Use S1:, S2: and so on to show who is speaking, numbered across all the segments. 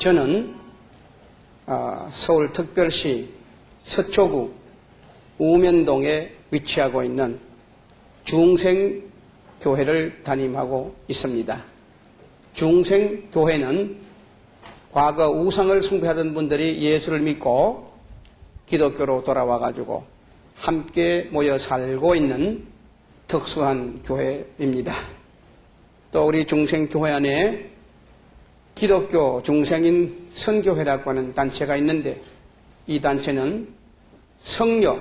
S1: 저는 서울특별시 서초구 우면동에 위치하고 있는 중생교회를 담임하고 있습니다. 중생교회는 과거 우상을 숭배하던 분들이 예수를 믿고 기독교로 돌아와가지고 함께 모여 살고 있는 특수한 교회입니다. 또 우리 중생교회 안에 기독교 중생인 선교회라고 하는 단체가 있는데, 이 단체는 성녀,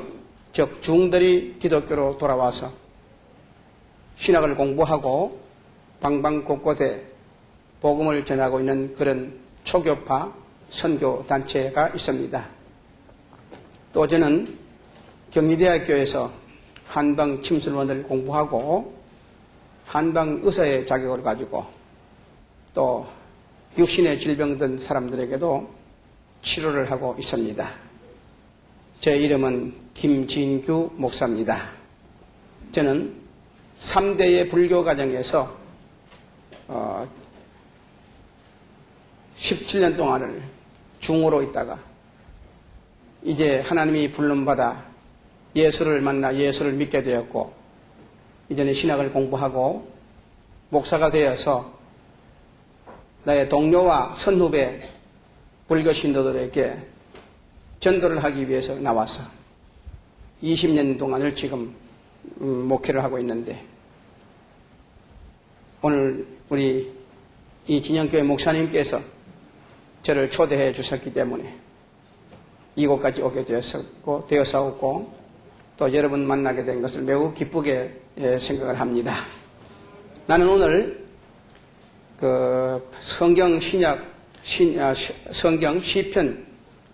S1: 즉 중들이 기독교로 돌아와서 신학을 공부하고 방방곳곳에 복음을 전하고 있는 그런 초교파 선교 단체가 있습니다. 또 저는 경희대학교에서 한방 침술원을 공부하고 한방 의사의 자격을 가지고 또 육신의 질병든 사람들에게도 치료를 하고 있습니다. 제 이름은 김진규 목사입니다. 저는 3대의 불교 가정에서 17년 동안을 중으로 있다가 이제 하나님이 불름받아 예수를 만나 예수를 믿게 되었고, 이전에 신학을 공부하고 목사가 되어서 나의 동료와 선후배 불교 신도들에게 전도를 하기 위해서 나와서 20년 동안을 지금 목회를 하고 있는데, 오늘 우리 이 진영교회 목사님께서 저를 초대해 주셨기 때문에 이곳까지 오게 되었었고 또 여러분 만나게 된 것을 매우 기쁘게 생각을 합니다. 나는 오늘 성경 시편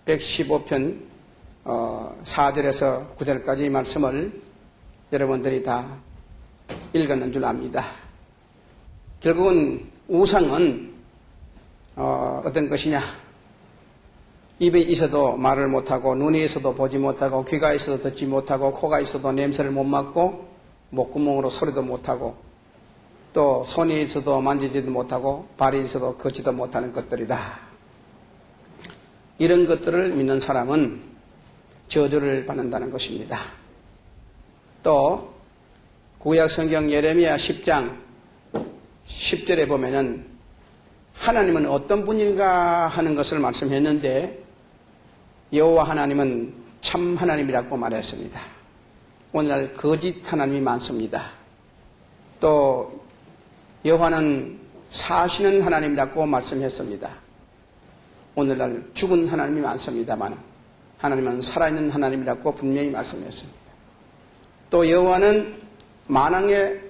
S1: 115편 4절에서 9절까지 말씀을 여러분들이 다 읽었는 줄 압니다. 결국은 우상은 어떤 것이냐? 입에 있어도 말을 못하고, 눈에 있어도 보지 못하고, 귀가 있어도 듣지 못하고, 코가 있어도 냄새를 못 맡고, 목구멍으로 소리도 못하고, 또 손이 있어도 만지지도 못하고, 발이 있어도 걷지도 못하는 것들이다. 이런 것들을 믿는 사람은 저주를 받는다는 것입니다. 또 구약성경 예레미야 10장 10절에 보면은 하나님은 어떤 분인가 하는 것을 말씀했는데, 여호와 하나님은 참 하나님이라고 말했습니다. 오늘날 거짓 하나님이 많습니다. 또 여호와는 사시는 하나님이라고 말씀했습니다. 오늘날 죽은 하나님이 많습니다만 하나님은 살아있는 하나님이라고 분명히 말씀했습니다. 또 여호와는 만왕의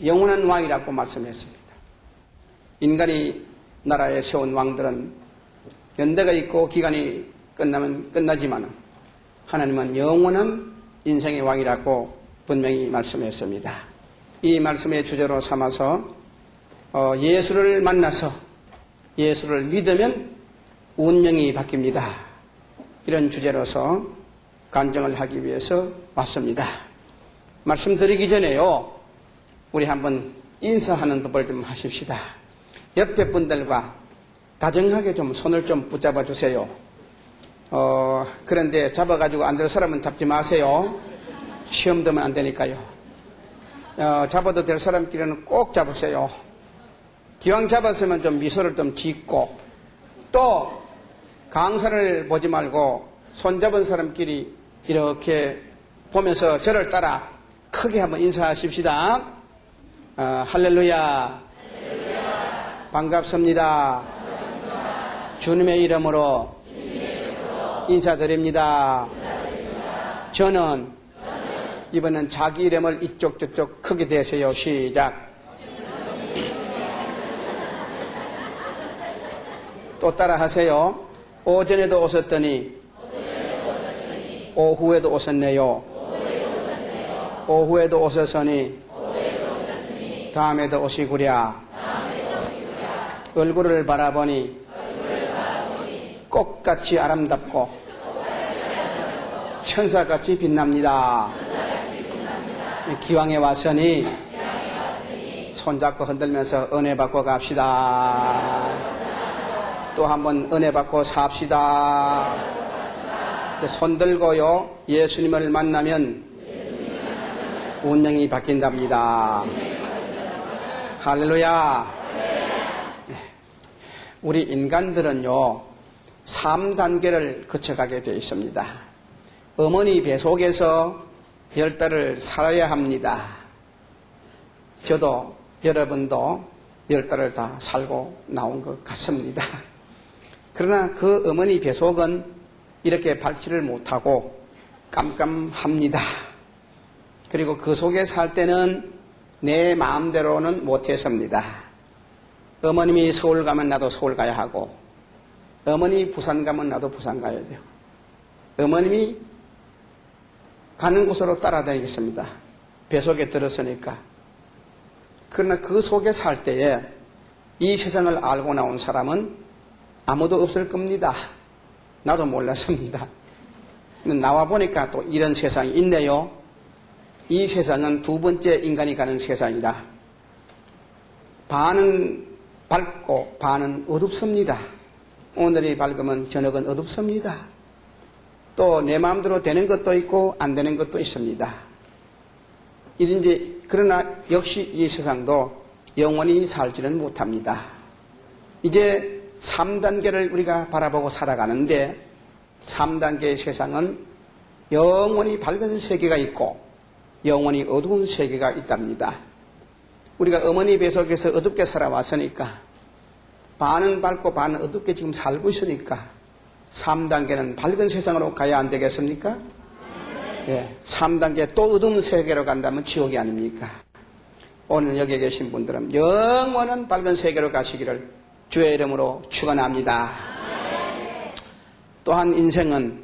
S1: 영원한 왕이라고 말씀했습니다. 인간이 나라에 세운 왕들은 연대가 있고 기간이 끝나면 끝나지만 하나님은 영원한 인생의 왕이라고 분명히 말씀했습니다. 이 말씀의 주제로 삼아서 예수를 만나서 예수를 믿으면 운명이 바뀝니다. 이런 주제로서 간증을 하기 위해서 왔습니다. 말씀드리기 전에요, 우리 한번 인사하는 법을 좀 하십시다. 옆에 분들과 다정하게 좀 손을 좀 붙잡아 주세요. 그런데 잡아가지고 안 될 사람은 잡지 마세요. 시험 들면 안 되니까요. 잡아도 될 사람끼리는 꼭 잡으세요. 기왕 잡았으면 좀 미소를 좀 짓고, 또 강사를 보지 말고 손잡은 사람끼리 이렇게 보면서 저를 따라 크게 한번 인사하십시다. 할렐루야. 반갑습니다. 주님의 이름으로 인사드립니다. 저는 이번엔 자기 이름을 이쪽 저쪽 크게 대세요. 시작. 또 따라 하세요. 오전에도 오셨더니 오후에도 오셨네요. 오후에도 오셨으니 다음에도 오시구랴. 얼굴을 바라보니 꽃같이 아름답고 천사같이 빛납니다. 기왕에 왔으니 손잡고 흔들면서 은혜 받고 갑시다. 또 한번 은혜 받고 삽시다. 손 들고요. 예수님을 만나면 운명이 바뀐답니다. 할렐루야. 우리 인간들은요, 3단계를 거쳐가게 되어 있습니다. 어머니 배 속에서 10달을 살아야 합니다. 저도 여러분도 10달을 다 살고 나온 것 같습니다. 그러나 그 어머니 배 속은 이렇게 밟지를 못하고 깜깜합니다. 그리고 그 속에 살 때는 내 마음대로는 못했습니다. 어머님이 서울 가면 나도 서울 가야 하고, 어머니 부산 가면 나도 부산 가야 돼요. 어머님이 가는 곳으로 따라다니겠습니다. 배 속에 들었으니까. 그러나 그 속에 살 때에 이 세상을 알고 나온 사람은 아무도 없을 겁니다. 나도 몰랐습니다. 나와 보니까 또 이런 세상이 있네요. 이 세상은 두 번째 인간이 가는 세상이라 반은 밝고 반은 어둡습니다. 오늘이 밝으면 저녁은 어둡습니다. 또 내 마음대로 되는 것도 있고 안 되는 것도 있습니다. 그러나 역시 이 세상도 영원히 살지는 못합니다. 이제 3단계를 우리가 바라보고 살아가는데 3단계의 세상은 영원히 밝은 세계가 있고 영원히 어두운 세계가 있답니다. 우리가 어머니 배 속에서 어둡게 살아왔으니까 반은 밝고 반은 어둡게 지금 살고 있으니까 3단계는 밝은 세상으로 가야 안 되겠습니까? 예, 3단계 또 어두운 세계로 간다면 지옥이 아닙니까? 오늘 여기 계신 분들은 영원한 밝은 세계로 가시기를 주의 이름으로 축원합니다. 또한 인생은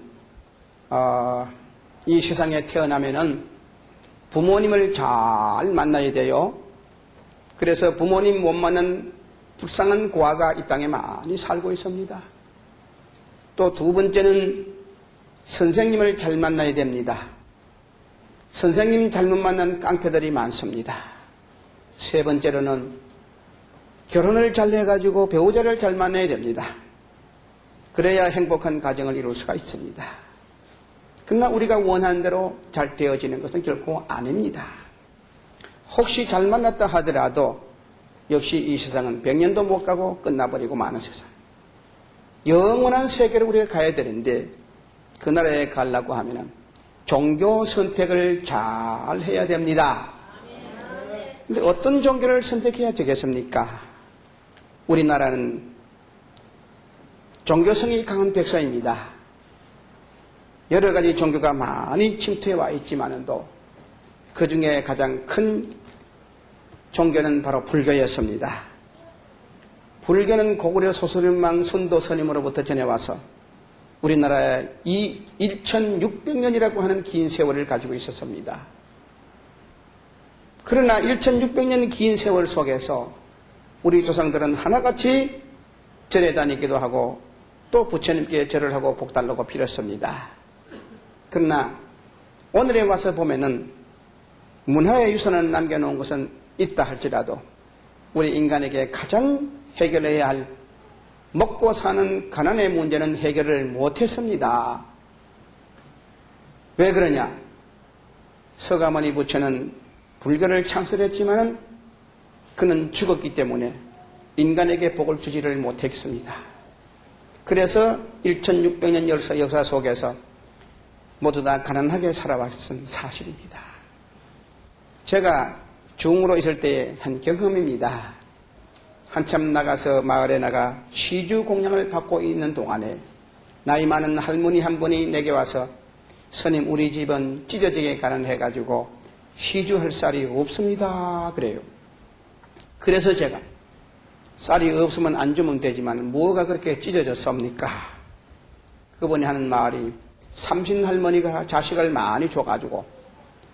S1: 이 세상에 태어나면은 부모님을 잘 만나야 돼요. 그래서 부모님 못 만난 불쌍한 고아가 이 땅에 많이 살고 있습니다. 또 두 번째는 선생님을 잘 만나야 됩니다. 선생님 잘못 만난 깡패들이 많습니다. 세 번째로는 결혼을 잘 해가지고 배우자를 잘 만나야 됩니다. 그래야 행복한 가정을 이룰 수가 있습니다. 그러나 우리가 원하는 대로 잘 되어지는 것은 결코 아닙니다. 혹시 잘 만났다 하더라도 역시 이 세상은 100년도 못 가고 끝나버리고 마는 세상. 영원한 세계로 우리가 가야 되는데 그 나라에 가려고 하면은 종교 선택을 잘 해야 됩니다. 근데 어떤 종교를 선택해야 되겠습니까? 우리나라는 종교성이 강한 백성입니다. 여러 가지 종교가 많이 침투해 와 있지만도 그 중에 가장 큰 종교는 바로 불교였습니다. 불교는 고구려 소수림왕 순도스님으로부터 전해와서 우리나라에 이 1600년이라고 하는 긴 세월을 가지고 있었습니다. 그러나 1600년 긴 세월 속에서 우리 조상들은 하나같이 절에 다니기도 하고 또 부처님께 절을 하고 복달라고 빌었습니다. 그러나 오늘에 와서 보면은 문화의 유산을 남겨놓은 것은 있다 할지라도 우리 인간에게 가장 해결해야 할 먹고 사는 가난의 문제는 해결을 못했습니다. 왜 그러냐? 서가모니 부처는 불교를 창설했지만은 그는 죽었기 때문에 인간에게 복을 주지를 못했습니다. 그래서 1600년 역사 속에서 모두 다 가난하게 살아왔은 사실입니다. 제가 중으로 있을 때의 한 경험입니다. 한참 나가서 마을에 나가 시주 공양을 받고 있는 동안에 나이 많은 할머니 한 분이 내게 와서 스님 우리 집은 찢어지게 가난해가지고 시주할 쌀이 없습니다 그래요. 그래서 제가 쌀이 없으면 안 주면 되지만 뭐가 그렇게 찢어졌습니까? 그분이 하는 말이 삼신 할머니가 자식을 많이 줘가지고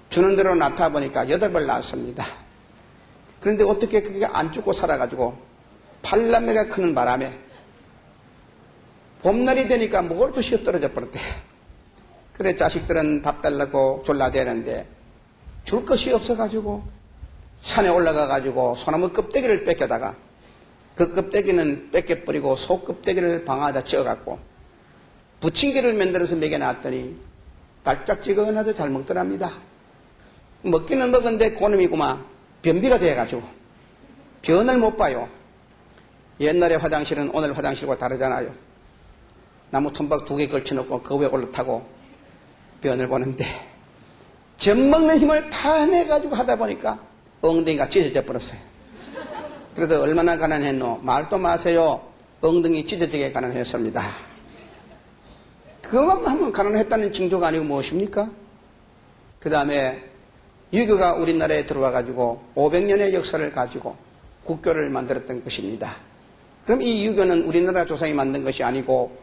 S1: 주는 대로 낳다 보니까 8발 낳았습니다. 그런데 어떻게 그게 안 죽고 살아가지고 팔남매가 크는 바람에 봄날이 되니까 먹을 것이 떨어져 버렸대. 그래 자식들은 밥 달라고 졸라대는데 줄 것이 없어가지고 산에 올라가가지고 소나무 껍데기를 뺏겨다가 그 껍데기는 뺏겨버리고 소 껍데기를 방아에다 쪄갖고 부침개를 만들어서 먹여놨더니 달짝지근하도 잘 먹더랍니다. 먹기는 먹은데 그놈이구만 변비가 돼가지고 변을 못 봐요. 옛날에 화장실은 오늘 화장실과 다르잖아요. 나무 톱밥 2개 걸쳐놓고 그 위에 올라타고 변을 보는데 젖 먹는 힘을 다 내가지고 하다 보니까 엉덩이가 찢어져 버렸어요. 그래도 얼마나 가난했노? 말도 마세요. 엉덩이 찢어지게 가난했습니다. 그것만 하면 가난했다는 징조가 아니고 무엇입니까? 그 다음에 유교가 우리나라에 들어와가지고 500년의 역사를 가지고 국교를 만들었던 것입니다. 그럼 이 유교는 우리나라 조상이 만든 것이 아니고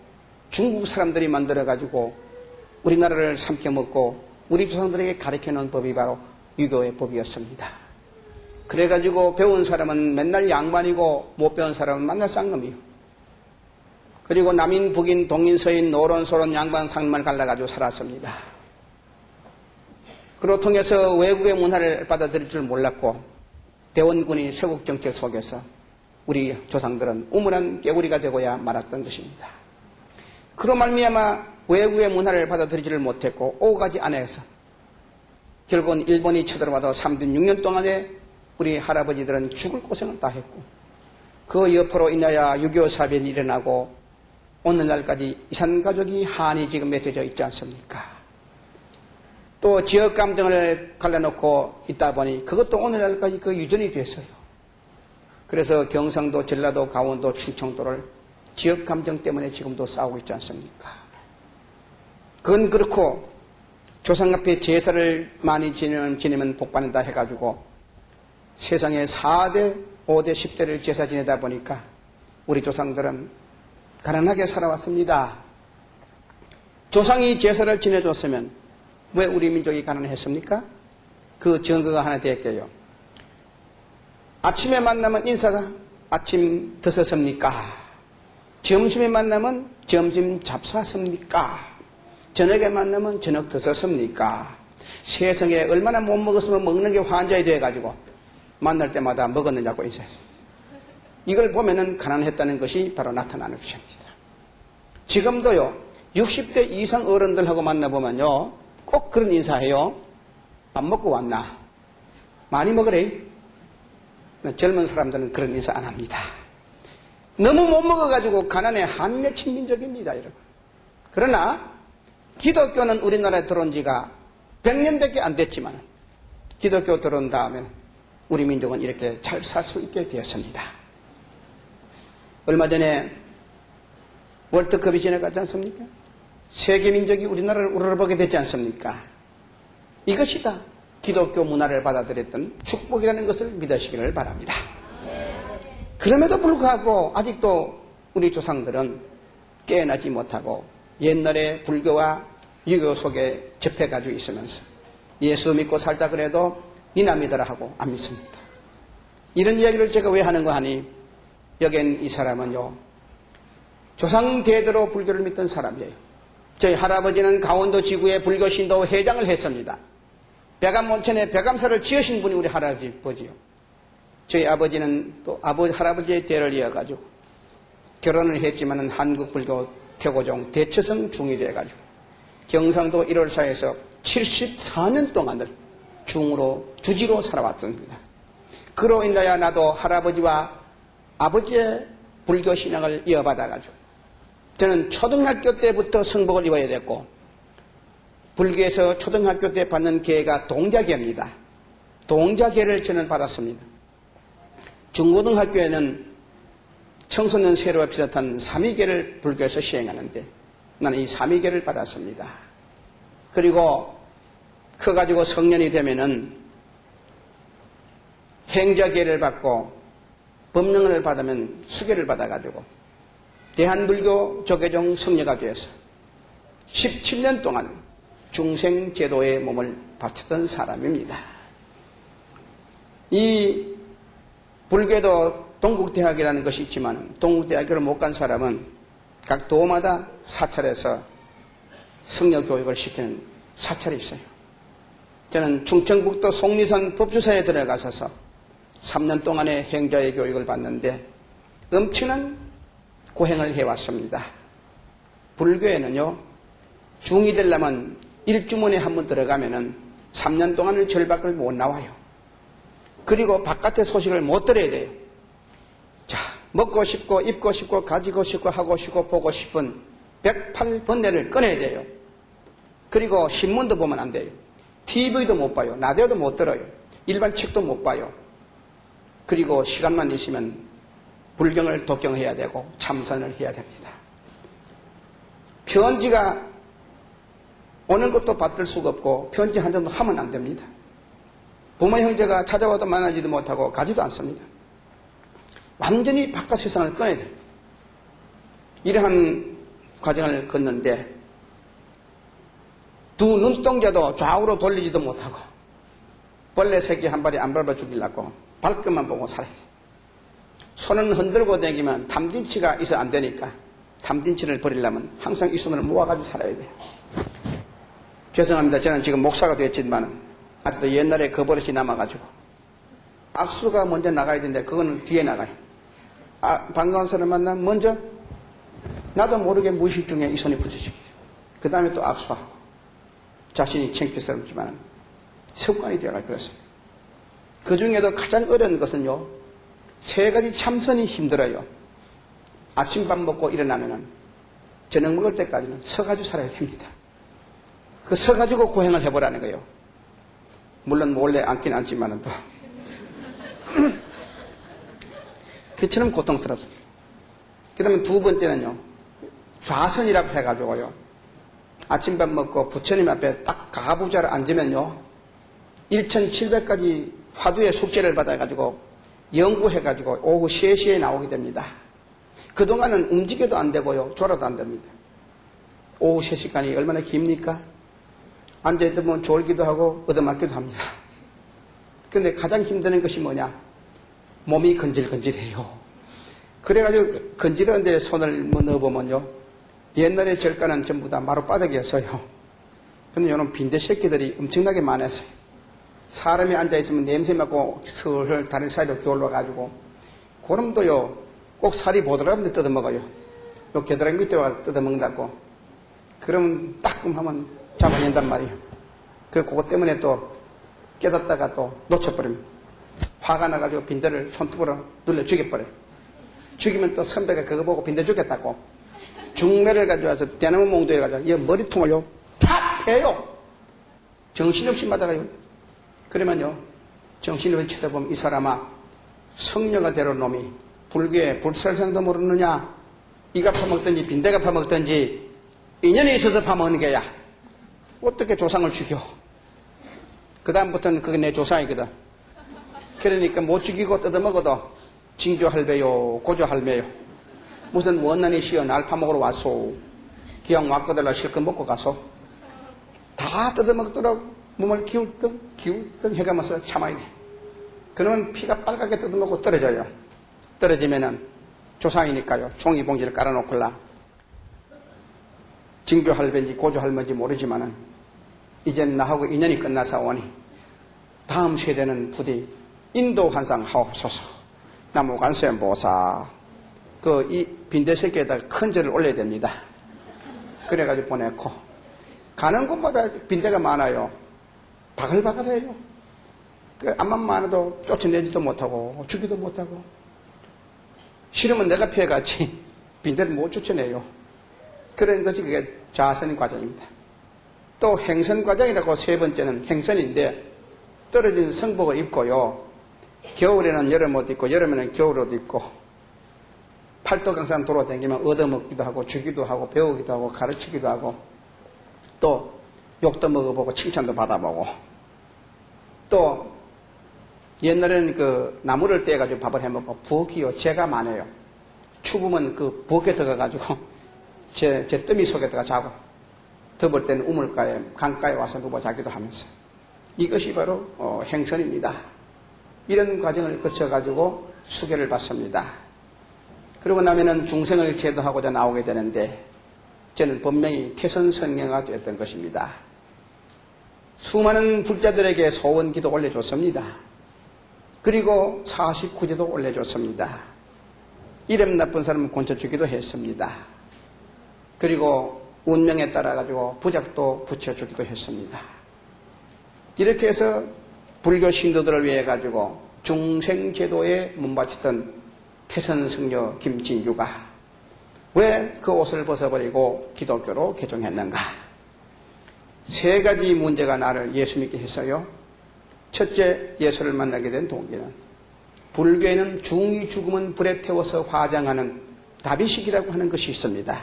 S1: 중국 사람들이 만들어가지고 우리나라를 삼켜먹고 우리 조상들에게 가르쳐놓은 법이 바로 유교의 법이었습니다. 그래가지고 배운 사람은 맨날 양반이고 못 배운 사람은 맨날 쌍놈이요. 그리고 남인, 북인, 동인, 서인, 노론, 소론, 양반, 상말 갈라가지고 살았습니다. 그로 통해서 외국의 문화를 받아들일 줄 몰랐고 대원군이 쇄국 정책 속에서 우리 조상들은 우물한 깨구리가 되고야 말았던 것입니다. 그로 말미암아 외국의 문화를 받아들이지를 못했고 5가지 안에서 결국은 일본이 쳐들어와도 36년 동안에 우리 할아버지들은 죽을 고생을 다 했고 그 여파로 인하여 유교 사변이 일어나고 오늘날까지 이산가족이 한이 지금 맺혀져 있지 않습니까? 또 지역 감정을 갈라놓고 있다 보니 그것도 오늘날까지 그 유전이 됐어요. 그래서 경상도, 전라도, 강원도, 충청도를 지역 감정 때문에 지금도 싸우고 있지 않습니까? 그건 그렇고 조상 앞에 제사를 많이 지내면 복받는다 해가지고 세상에 4대, 5대, 10대를 제사 지내다 보니까 우리 조상들은 가난하게 살아왔습니다. 조상이 제사를 지내줬으면 왜 우리 민족이 가난했습니까? 그 증거가 하나 될게요. 아침에 만나면 인사가 아침 드셨습니까? 점심에 만나면 점심 잡수셨습니까? 저녁에 만나면 저녁 드셨습니까? 세상에 얼마나 못 먹었으면 먹는 게 환자이 돼가지고 만날 때마다 먹었느냐고 인사했습니다. 이걸 보면은 가난했다는 것이 바로 나타나는 것입니다. 지금도요, 60대 이상 어른들하고 만나보면요, 꼭 그런 인사해요. 밥 먹고 왔나? 많이 먹으래. 젊은 사람들은 그런 인사 안 합니다. 너무 못 먹어가지고 가난에 한 맺힌 민족입니다, 여러분. 그러나 기독교는 우리나라에 들어온 지가 100년밖에 안 됐지만 기독교 들어온 다음에 우리 민족은 이렇게 잘 살 수 있게 되었습니다. 얼마 전에 월드컵이 지나갔지 않습니까? 세계 민족이 우리나라를 우러러보게 됐지 않습니까? 이것이다. 기독교 문화를 받아들였던 축복이라는 것을 믿으시기를 바랍니다. 그럼에도 불구하고 아직도 우리 조상들은 깨어나지 못하고 옛날에 불교와 유교 속에 접해가지고 있으면서 예수 믿고 살자 그래도 니나 믿어라 하고 안 믿습니다. 이런 이야기를 제가 왜 하는 거 하니 여긴 이 사람은요 조상 대대로 불교를 믿던 사람이에요. 저희 할아버지는 강원도 지구의 불교 신도 회장을 했습니다. 백암온천에 백암사를 지으신 분이 우리 할아버지요. 저희 아버지는 또 할아버지의 대를 이어가지고 결혼을 했지만은 한국 불교 태고종 대처성 중이 돼가지고 경상도 1월사에서 74년 동안을 중으로 주지로 살아왔습니다. 그로 인하여 나도 할아버지와 아버지의 불교 신앙을 이어받아가지고 저는 초등학교 때부터 성복을 입어야 됐고 불교에서 초등학교 때 받는 계가 동자계입니다. 동자계를 저는 받았습니다. 중고등학교에는 청소년 세례와 비슷한 삼위계를 불교에서 시행하는데 나는 이 삼위계를 받았습니다. 그리고 커가지고 성년이 되면은 행자계를 받고 법령을 받으면 수계를 받아가지고 대한불교 조계종 성녀가 되어서 17년 동안 중생제도에 몸을 바쳤던 사람입니다. 이 불교도 동국대학이라는 것이 있지만 동국대학교를 못 간 사람은 각 도마다 사찰에서 성녀 교육을 시키는 사찰이 있어요. 저는 충청북도 속리산 법주사에 들어가서 3년 동안의 행자의 교육을 받는데 엄청난 고행을 해왔습니다. 불교에는요, 중이 되려면 일주문에 한번 들어가면은 3년 동안을 절 밖을 못 나와요. 그리고 바깥의 소식을 못 들어야 돼요. 자, 먹고 싶고 입고 싶고 가지고 싶고 하고 싶고 보고 싶은 108번뇌를 꺼내야 돼요. 그리고 신문도 보면 안 돼요. TV도 못 봐요. 라디오도 못 들어요. 일반 책도 못 봐요. 그리고 시간만 있으면 불경을 독경해야 되고 참선을 해야 됩니다. 편지가 오는 것도 받들 수가 없고 편지 한 장도 하면 안 됩니다. 부모 형제가 찾아와도 만나지도 못하고 가지도 않습니다. 완전히 바깥 세상을 꺼내야 됩니다. 이러한 과정을 걷는데 두 눈동자도 좌우로 돌리지도 못하고 벌레 새끼 한 발이 안 밟아 죽이려고 발끝만 보고 살아야 돼요. 손은 흔들고 다니면 탐진치가 있어 안 되니까 탐진치를 버리려면 항상 이 손을 모아가지고 살아야 돼요. 죄송합니다. 저는 지금 목사가 됐지만 아직도 옛날에 그 버릇이 남아가지고 악수가 먼저 나가야 되는데 그거는 뒤에 나가요. 반가운 사람 만나면 먼저 나도 모르게 무의식 중에 이 손이 부딪히게 돼요. 그 다음에 또 악수하고 자신이 창피스럽지만 습관이 되어가 그렇습니다. 그 중에도 가장 어려운 것은요, 3가지 참선이 힘들어요. 아침밥 먹고 일어나면은 저녁 먹을 때까지는 서가지고 살아야 됩니다. 그 서가지고 고행을 해보라는 거예요. 물론 몰래 앉긴 앉지만은 또 그처럼 고통스럽습니다. 그 다음에 두 번째는요, 좌선이라고 해가지고요, 아침밥 먹고 부처님 앞에 딱 가부좌를 앉으면요, 1700가지 화두의 숙제를 받아가지고 연구해가지고 오후 3시에 나오게 됩니다. 그동안은 움직여도 안 되고요, 졸아도 안 됩니다. 오후 3시간이 얼마나 깁니까? 앉아있으면 졸기도 하고 얻어맞기도 합니다. 그런데 가장 힘드는 것이 뭐냐? 몸이 건질건질해요. 그래가지고 건질한데 손을 넣어보면요, 옛날에 절가는 전부 다 마룻바닥이었어요. 근데 요런 빈대 새끼들이 엄청나게 많았어요. 사람이 앉아있으면 냄새 맡고 슬슬 다리 사이로 기울어가지고 그럼도요, 꼭 살이 보드라는데 뜯어먹어요. 요 겨드랑이 밑에 와서 뜯어먹는다고. 그러면 따끔하면 잡아낸단 말이에요. 그것 때문에 또 깨닫다가 또 놓쳐버립니다. 화가 나가지고 빈대를 손톱으로 눌러 죽여버려요. 죽이면 또 선배가 그거 보고 빈대 죽였다고 중매를 가져와서 대나무 몽둥이를 가져와서 이 머리통을요 탁 패요. 정신없이 맞아가요. 그러면요, 정신없이 쳐다보면 이 사람아, 성녀가 되는 놈이 불교에 불살상도 모르느냐? 이가 파먹든지 빈대가 파먹든지 인연이 있어서 파먹는 게야. 어떻게 조상을 죽여? 그 다음부터는 그게 내 조상이거든. 그러니까 못 죽이고 뜯어먹어도 징조할배요, 고조할배요. 무슨 원난이 시어 날 파먹으러 왔소. 기왕 왔거들라 실컷 먹고 가소. 다 뜯어먹도록 몸을 기울던 해가면서 참아야 돼. 그러면 피가 빨갛게 뜯어먹고 떨어져요. 떨어지면은 조상이니까요, 종이봉지를 깔아놓을라. 징조할배인지 고조할배인지 모르지만은 이젠 나하고 인연이 끝나사오니 다음 세대는 부디 인도 환상 하옵소서. 나무 관세음보사. 이 빈대 새끼에다 큰 절을 올려야 됩니다. 그래가지고 보내고 가는 곳마다 빈대가 많아요. 바글바글해요. 암만 많아도 쫓아내지도 못하고 죽이도 못하고 싫으면 내가 피해갔지 빈대를 못 쫓아내요. 그런 것이 그게 자선 과정입니다. 또 행선 과정이라고 세 번째는 행선인데 떨어진 성복을 입고요. 겨울에는 여름 옷 입고 여름에는 겨울 옷 입고 팔도강산 돌아다니면 얻어먹기도 하고 주기도 하고 배우기도 하고 가르치기도 하고 또 욕도 먹어보고 칭찬도 받아보고 또 옛날에는 그 나무를 떼가지고 밥을 해먹고 부엌이요 재가 많아요. 추우면 그 부엌에 들어가가지고 제 더미 속에다가 자고 더울 때는 우물가에 강가에 와서 누워 자기도 하면서 이것이 바로 행선입니다. 이런 과정을 거쳐가지고 수계를 받습니다. 그러고 나면은 중생을 제도하고자 나오게 되는데 저는 분명히 태선성령가 되었던 것입니다. 수많은 불자들에게 소원기도 올려줬습니다. 그리고 49제도 올려줬습니다. 이름 나쁜 사람은 곤쳐주기도 했습니다. 그리고 운명에 따라 가지고 부작도 붙여주기도 했습니다. 이렇게 해서 불교 신도들을 위해 가지고 중생제도에 몸바치던 태선승려 김진규가 왜 그 옷을 벗어버리고 기독교로 개종했는가? 세 가지 문제가 나를 예수 믿게 했어요. 첫째, 예수를 만나게 된 동기는 불교에는 중이 죽으면 불에 태워서 화장하는 다비식이라고 하는 것이 있습니다.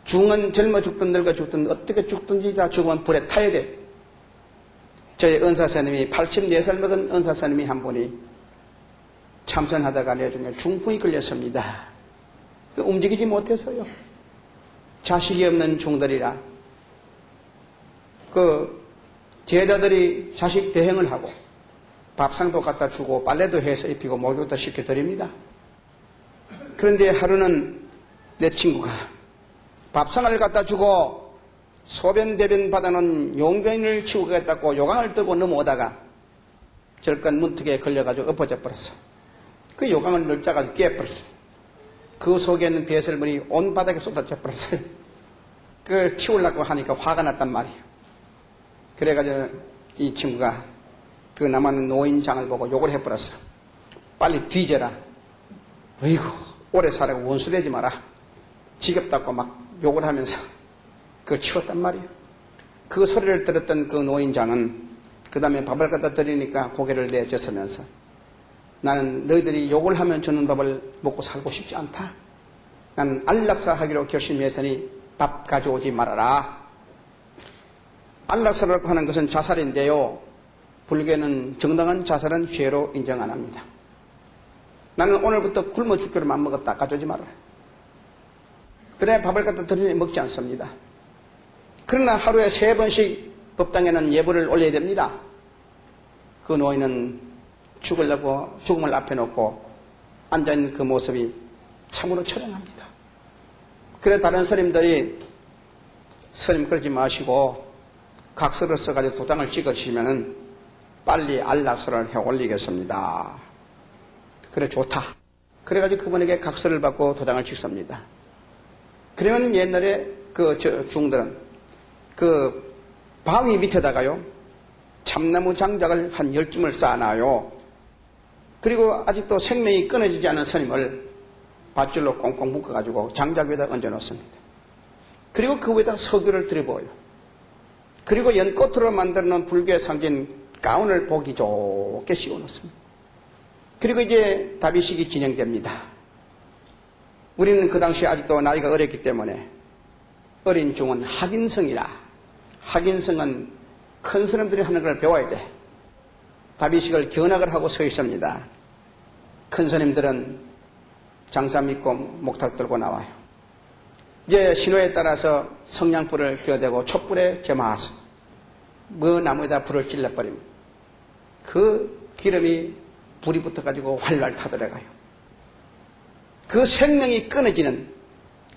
S1: 중은 젊어 죽든 늙어 죽든 어떻게 죽든지 다 죽으면 불에 타야 돼. 저희 은사스님이 84살 먹은 은사스님이 한 분이 참선하다가 내중에 중풍이 걸렸습니다. 움직이지 못했어요. 자식이 없는 중들이라 그 제자들이 자식 대행을 하고 밥상도 갖다 주고 빨래도 해서 입히고 목욕도 시켜드립니다. 그런데 하루는 내 친구가 밥상을 갖다 주고 소변 대변 받아놓은 용변을 치우겠다고 요강을 들고 넘어오다가 절간 문턱에 걸려가지고 엎어져 버렸어. 그 요강을 널짜가지고 깨버렸어. 그 속에 있는 배설물이 온 바닥에 쏟아져 버렸어요. 그걸 치우려고 하니까 화가 났단 말이에요. 그래가지고 이 친구가 그 남아있는 노인장을 보고 욕을 해버렸어. 빨리 뒤져라. 어이구 오래 살아고 원수되지 마라. 지겹다고 막 욕을 하면서 그걸 치웠단 말이에요. 그 소리를 들었던 그 노인장은 그 다음에 밥을 갖다 드리니까 고개를 내젓으면서 나는 너희들이 욕을 하면 주는 밥을 먹고 살고 싶지 않다. 나는 안락사 하기로 결심했으니 밥 가져오지 말아라. 안락사라고 하는 것은 자살인데요. 불교는 정당한 자살은 죄로 인정 안 합니다. 나는 오늘부터 굶어 죽기로 맘먹었다. 가져오지 말아라. 그래 밥을 갖다 드리니 먹지 않습니다. 그러나 하루에 3번씩 법당에는 예불을 올려야 됩니다. 그 노인은 죽으려고 죽음을 앞에 놓고 앉아있는 그 모습이 참으로 처량합니다. 그래 다른 스님들이 스님 그러지 마시고 각서를 써가지고 도장을 찍어주시면은 빨리 안락사를 해 올리겠습니다. 그래 좋다. 그래가지고 그분에게 각서를 받고 도장을 찍습니다. 그러면 옛날에 그 중들은 그 바위 밑에다가요 참나무 장작을 한 10줌을 쌓아놔요. 그리고 아직도 생명이 끊어지지 않은 스님을 밧줄로 꽁꽁 묶어가지고 장작 위에다 얹어놓습니다. 그리고 그 위에다 석유를 들여부어요. 그리고 연꽃으로 만들어놓은 불교의 상징 가운을 보기 좋게 씌워놓습니다. 그리고 이제 다비식이 진행됩니다. 우리는 그 당시에 아직도 나이가 어렸기 때문에 어린 중은 학인성이라 학인성은 큰 스님들이 하는 걸 배워야 돼. 다비식을 견학을 하고 서 있습니다. 큰 스님들은 장사 믿고 목탁 들고 나와요. 이제 신호에 따라서 성냥불을 겨대고 촛불에 점화해서 뭐 나무에다 불을 찔러버립니다. 그 기름이 불이 붙어가지고 활활 타들어가요. 그 생명이 끊어지는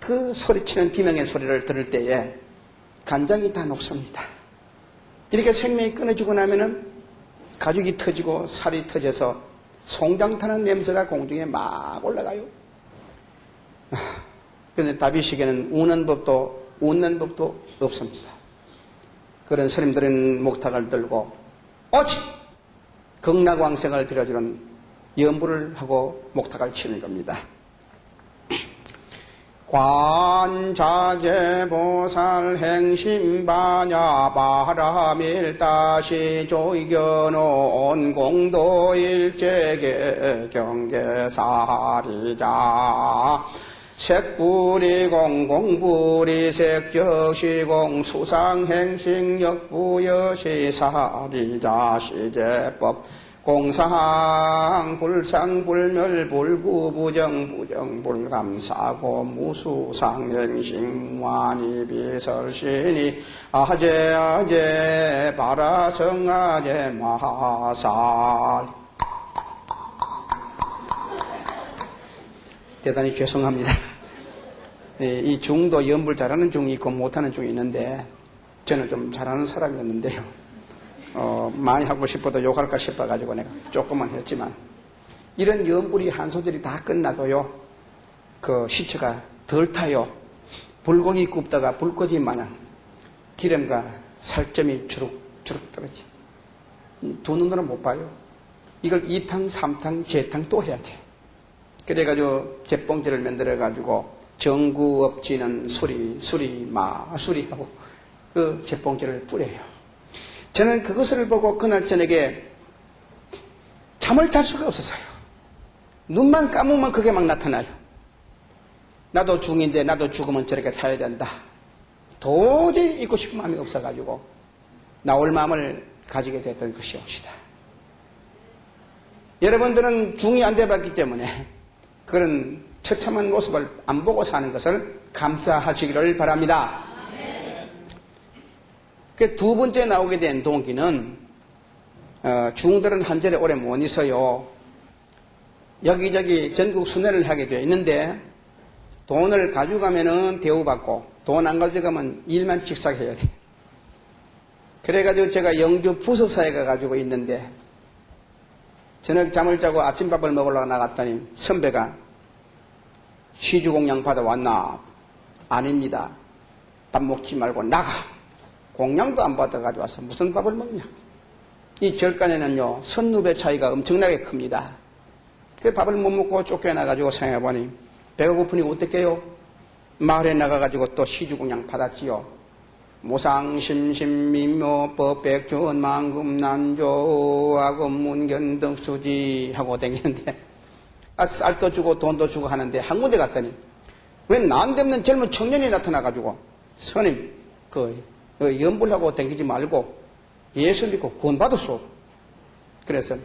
S1: 그 소리치는 비명의 소리를 들을 때에 간장이 다 녹습니다. 이렇게 생명이 끊어지고 나면은 가죽이 터지고 살이 터져서 송장 타는 냄새가 공중에 막 올라가요. 그런데 다비식에는 우는 법도 웃는 법도 없습니다. 그런 스님들은 목탁을 들고 오직 극락왕생을 빌어주는 염불을 하고 목탁을 치는 겁니다. 관자재보살 행심바냐 바라밀다시 조이겨놓은 공도일제계 경계사리자 색불이공 공불이색적시공 수상행식역부여시사리자 시제법 공상 불상 불멸 불구 부정 부정 불감사고 무수상행식 완이 비설신이 아제 아제 바라성아제 마살. 대단히 죄송합니다. 이 중도 연불 잘하는 중이 있고 못하는 중이 있는데 저는 좀 잘하는 사람이었는데요. 많이 하고 싶어도 욕할까 싶어가지고 내가 조금만 했지만 이런 연불이 한 소절이 다 끝나도요 그 시체가 덜 타요. 불고기 굽다가 불꽃이 마냥 기름과 살점이 주룩주룩 떨어지. 두 눈으로 못 봐요. 이걸 2탕, 3탕, 재탕 또 해야 돼. 그래가지고 잿봉지를 만들어가지고 정구 없지는 수리하고 그 잿봉지를 뿌려요. 저는 그것을 보고 그날 저녁에 잠을 잘 수가 없었어요. 눈만 감으면 그게 막 나타나요. 나도 중인데 나도 죽으면 저렇게 타야 된다. 도저히 있고 싶은 마음이 없어가지고 나올 마음을 가지게 됐던 것이옵시다. 여러분들은 중이 안 돼봤기 때문에 그런 처참한 모습을 안 보고 사는 것을 감사하시기를 바랍니다. 그 두 번째 나오게 된 동기는 중들은 한 절에 오래 못 있어요. 여기저기 전국 순회를 하게 되어 있는데 돈을 가져가면은 대우받고 돈 안 가져가면 일만 직삭해야 돼. 그래가지고 제가 영주 부석사에 가가지고 있는데 저녁 잠을 자고 아침밥을 먹으러 나갔더니 선배가 시주공양 받아왔나? 아닙니다. 밥 먹지 말고 나가. 공양도 안 받아가지고 와서 무슨 밥을 먹냐? 이 절간에는요 선후배 차이가 엄청나게 큽니다. 그 밥을 못 먹고 쫓겨나가지고 생각해보니 배가 고프니 어떡해요? 마을에 나가가지고 또 시주공양 받았지요. 모상심심미묘 법백전 만금난조 악음문견덕수지 하고 다니는데 쌀도 주고 돈도 주고 하는데 한 군데 갔더니 왜 난데없는 젊은 청년이 나타나가지고 스님 연불하고 다니지 말고 예수 믿고 구원 받았소. 그래서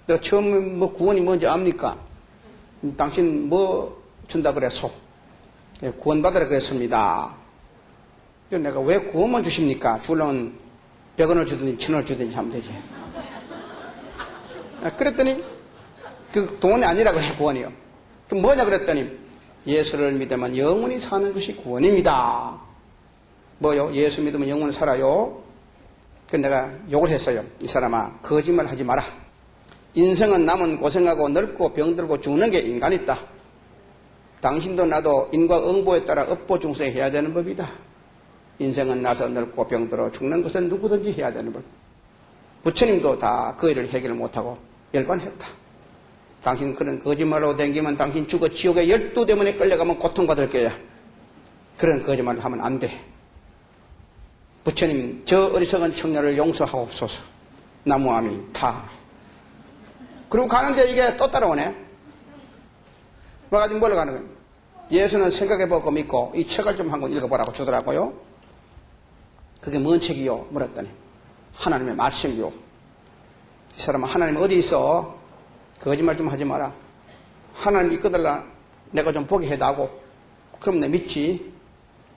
S1: 너 처음 뭐 구원이 뭔지 압니까? 당신 뭐 준다 그랬소? 구원 받으라 그랬습니다. 내가 왜 구원만 주십니까? 주려면 100원을 주든지 1000원을 주든지 하면 되지. 그랬더니 그 돈이 아니라 그래 구원이요. 그럼 뭐냐 그랬더니 예수를 믿으면 영원히 사는 것이 구원입니다. 뭐요? 예수 믿으면 영원히 살아요. 그래서 내가 욕을 했어요. 이 사람아 거짓말 하지 마라. 인생은 남은 고생하고 늙고 병들고 죽는 게 인간이다. 당신도 나도 인과응보에 따라 업보중생해야 되는 법이다. 인생은 나서 늙고 병들어 죽는 것은 누구든지 해야 되는 법. 부처님도 다 그 일을 해결 못하고 열반했다. 당신 그런 거짓말로 댕기면 당신 죽어 지옥에 12대문에 끌려가면 고통받을 거야. 그런 거짓말을 하면 안 돼. 부처님 저 어리석은 청년을 용서하옵소서. 나무아미타. 그리고 가는데 이게 또 따라오네. 와가지고 뭘 가는 거예요? 예수는 생각해보고 믿고 이 책을 좀 한 권 읽어보라고 주더라고요. 그게 뭔 책이요? 물었더니 하나님의 말씀이요. 이 사람은 하나님 어디 있어? 거짓말 좀 하지 마라. 하나님 이끌어달라 내가 좀 보게 해다고. 그럼 내 믿지.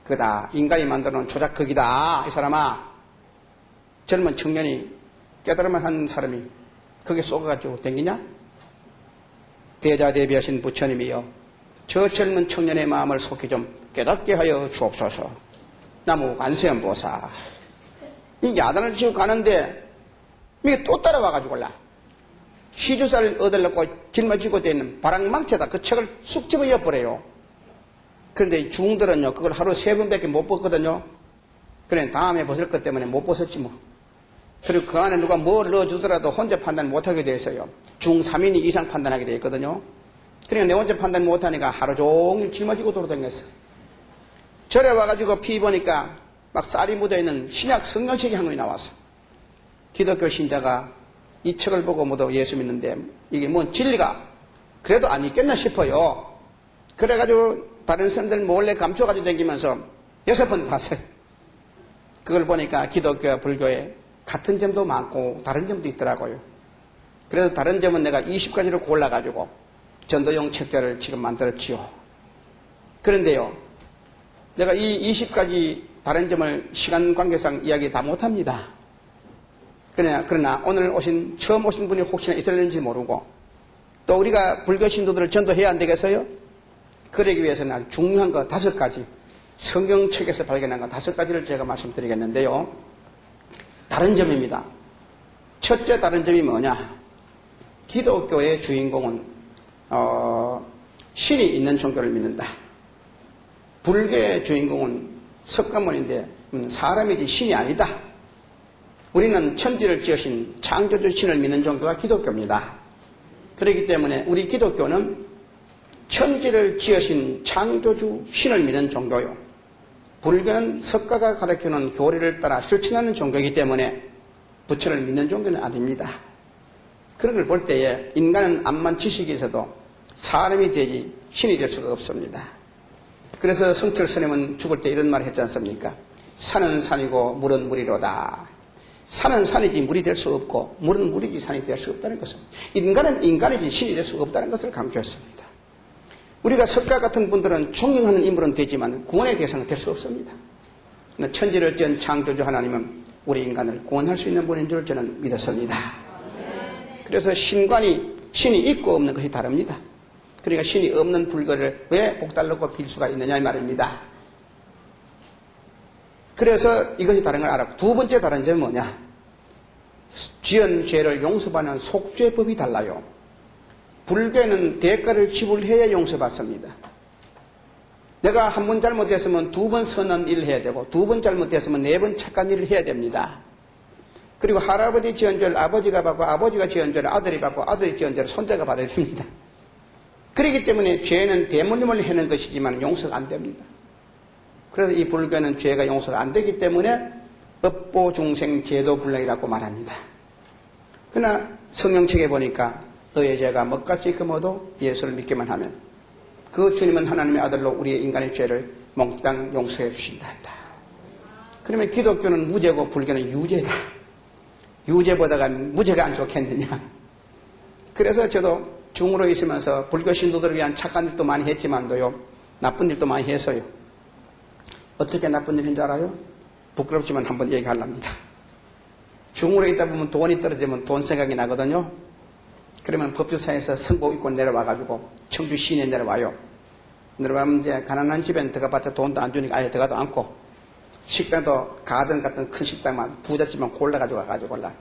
S1: 그다 인간이 만들어놓은 조작극이다. 이 사람아. 젊은 청년이 깨달을만 한 사람이 그게 쏘가가지고 댕기냐? 대자대비하신 부처님이여 저 젊은 청년의 마음을 속히 좀 깨닫게 하여 주옵소서. 나무 관세음보사. 이 야단을 치고 가는데 이게 또 따라와가지고 올라. 시주사를 얻으려고 짊어지고 있는 바람망태다. 그 책을 쑥 집어 엿버려요. 그런데 중들은요 그걸 하루 3번밖에 못 벗거든요. 그래 다음에 벗을 것 때문에 못 벗었지 뭐. 그리고 그 안에 누가 뭘 넣어주더라도 혼자 판단 못하게 돼 있어요. 중 3인이 이상 판단하게 돼 있거든요. 그러니까 내 혼자 판단 못하니까 하루 종일 짊어지고 돌아다녔어. 절에 와가지고 피 보니까 막 쌀이 묻어있는 신약 성경책이 한 권이 나왔어. 기독교 신자가 이 책을 보고 모두 예수 믿는데 이게 뭔 진리가 그래도 안 있겠나 싶어요. 그래가지고 다른 사람들 몰래 감춰가지고 다니면서 6번 봤어요. 그걸 보니까 기독교와 불교에 같은 점도 많고 다른 점도 있더라고요. 그래서 다른 점은 내가 20가지를 골라가지고 전도용 책자를 지금 만들었지요. 그런데요, 내가 이 20가지 다른 점을 시간 관계상 이야기 다 못합니다. 그러나 오늘 처음 오신 분이 혹시나 있을는지 모르고 또 우리가 불교 신도들을 전도해야 안 되겠어요? 그러기 위해서는 아주 중요한 거 5가지, 성경책에서 발견한 거 5가지를 제가 말씀드리겠는데요. 다른 점입니다. 첫째 다른 점이 뭐냐? 기독교의 주인공은 신이 있는 종교를 믿는다. 불교의 주인공은 석가모니인데 사람이지 신이 아니다. 우리는 천지를 지으신 창조주 신을 믿는 종교가 기독교입니다. 그렇기 때문에 우리 기독교는 천지를 지으신 창조주 신을 믿는 종교요. 불교는 석가가 가르치는 교리를 따라 실천하는 종교이기 때문에 부처를 믿는 종교는 아닙니다. 그런 걸 볼 때에 인간은 암만 지식이 있어도 사람이 되지 신이 될 수가 없습니다. 그래서 성철 스님은 죽을 때 이런 말을 했지 않습니까? 산은 산이고 물은 물이로다. 산은 산이지 물이 될 수 없고 물은 물이지 산이 될 수 없다는 것은 인간은 인간이지 신이 될 수 없다는 것을 강조했습니다. 우리가 석가 같은 분들은 존경하는 인물은 되지만 구원의 대상은 될 수 없습니다. 천지를 지은 창조주 하나님은 우리 인간을 구원할 수 있는 분인 줄 저는 믿었습니다. 그래서 신이 있고 없는 것이 다릅니다. 그러니까 신이 없는 불교를 왜 복달놓고 빌 수가 있느냐 이 말입니다. 그래서 이것이 다른 걸 알았고, 두 번째 다른 점은 뭐냐? 지은 죄를 용서받는 속죄법이 달라요. 불교에는 대가를 지불해야 용서받습니다. 내가 한 번 잘못했으면 두 번 선한 일을 해야 되고, 두 번 잘못했으면 네 번 착한 일을 해야 됩니다. 그리고 할아버지 지은 죄를 아버지가 받고, 아버지가 지은 죄를 아들이 받고, 아들이 지은 죄를 손자가 받아야 됩니다. 그렇기 때문에 죄는 대물림을 해는 것이지만 용서가 안 됩니다. 그래서 이 불교는 죄가 용서가 안 되기 때문에 업보 중생 제도 불량이라고 말합니다. 그러나 성경책에 보니까 너의 죄가 먹같이 금어도 예수를 믿기만 하면 그 주님은 하나님의 아들로 우리의 인간의 죄를 몽땅 용서해 주신다 한다. 그러면 기독교는 무죄고 불교는 유죄다. 유죄보다가 무죄가 안 좋겠느냐. 그래서 저도 중으로 있으면서 불교 신도들을 위한 착한 일도 많이 했지만도요, 나쁜 일도 많이 했어요. 어떻게 나쁜 일인 줄 알아요? 부끄럽지만 한번 얘기하랍니다. 중으로 있다 보면 돈이 떨어지면 돈 생각이 나거든요. 그러면 법주사에서 선고 입고 내려와가지고 청주 시내에 내려와요. 내려가면 이제 가난한 집에는 들어가봤자 돈도 안 주니까 아예 들어가도 않고, 식당도 가든 같은 큰 식당만 부잣집만 골라가지고 가가지고 골라.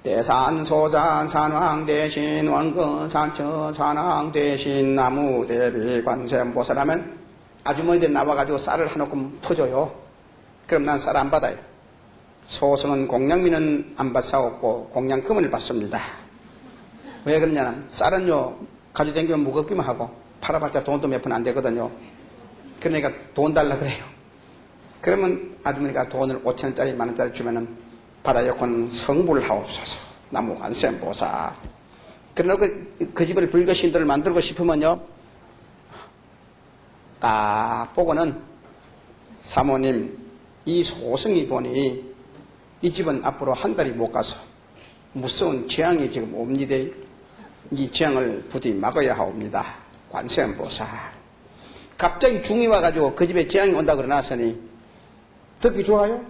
S1: 대산 소산 산왕 대신 원근 산처 산왕 대신 나무 대비 관세음보살 하면 아주머니들 나와가지고 쌀을 하나끔 퍼줘요. 그럼 난 쌀 안 받아요. 소성은 공양미는 안 받사옵고 공양금을 받습니다. 왜 그러냐면 쌀은요 가져다니면 무겁기만 하고 팔아봤자 돈도 몇 푼 안 되거든요. 그러니까 돈 달라 그래요. 그러면 아주머니가 돈을 5천원짜리 만원짜리 주면은 받아요건 성불을 하옵소서. 나무관세음보살. 그러나 그 집을 불교 신도를 만들고 싶으면요, 딱 보고는 사모님 이 소승이 보니 이 집은 앞으로 한 달이 못 가서 무서운 재앙이 지금 옵니다. 이 재앙을 부디 막아야 하옵니다. 관세음보살. 갑자기 중이 와가지고 그 집에 재앙이 온다 그러나서니 듣기 좋아요?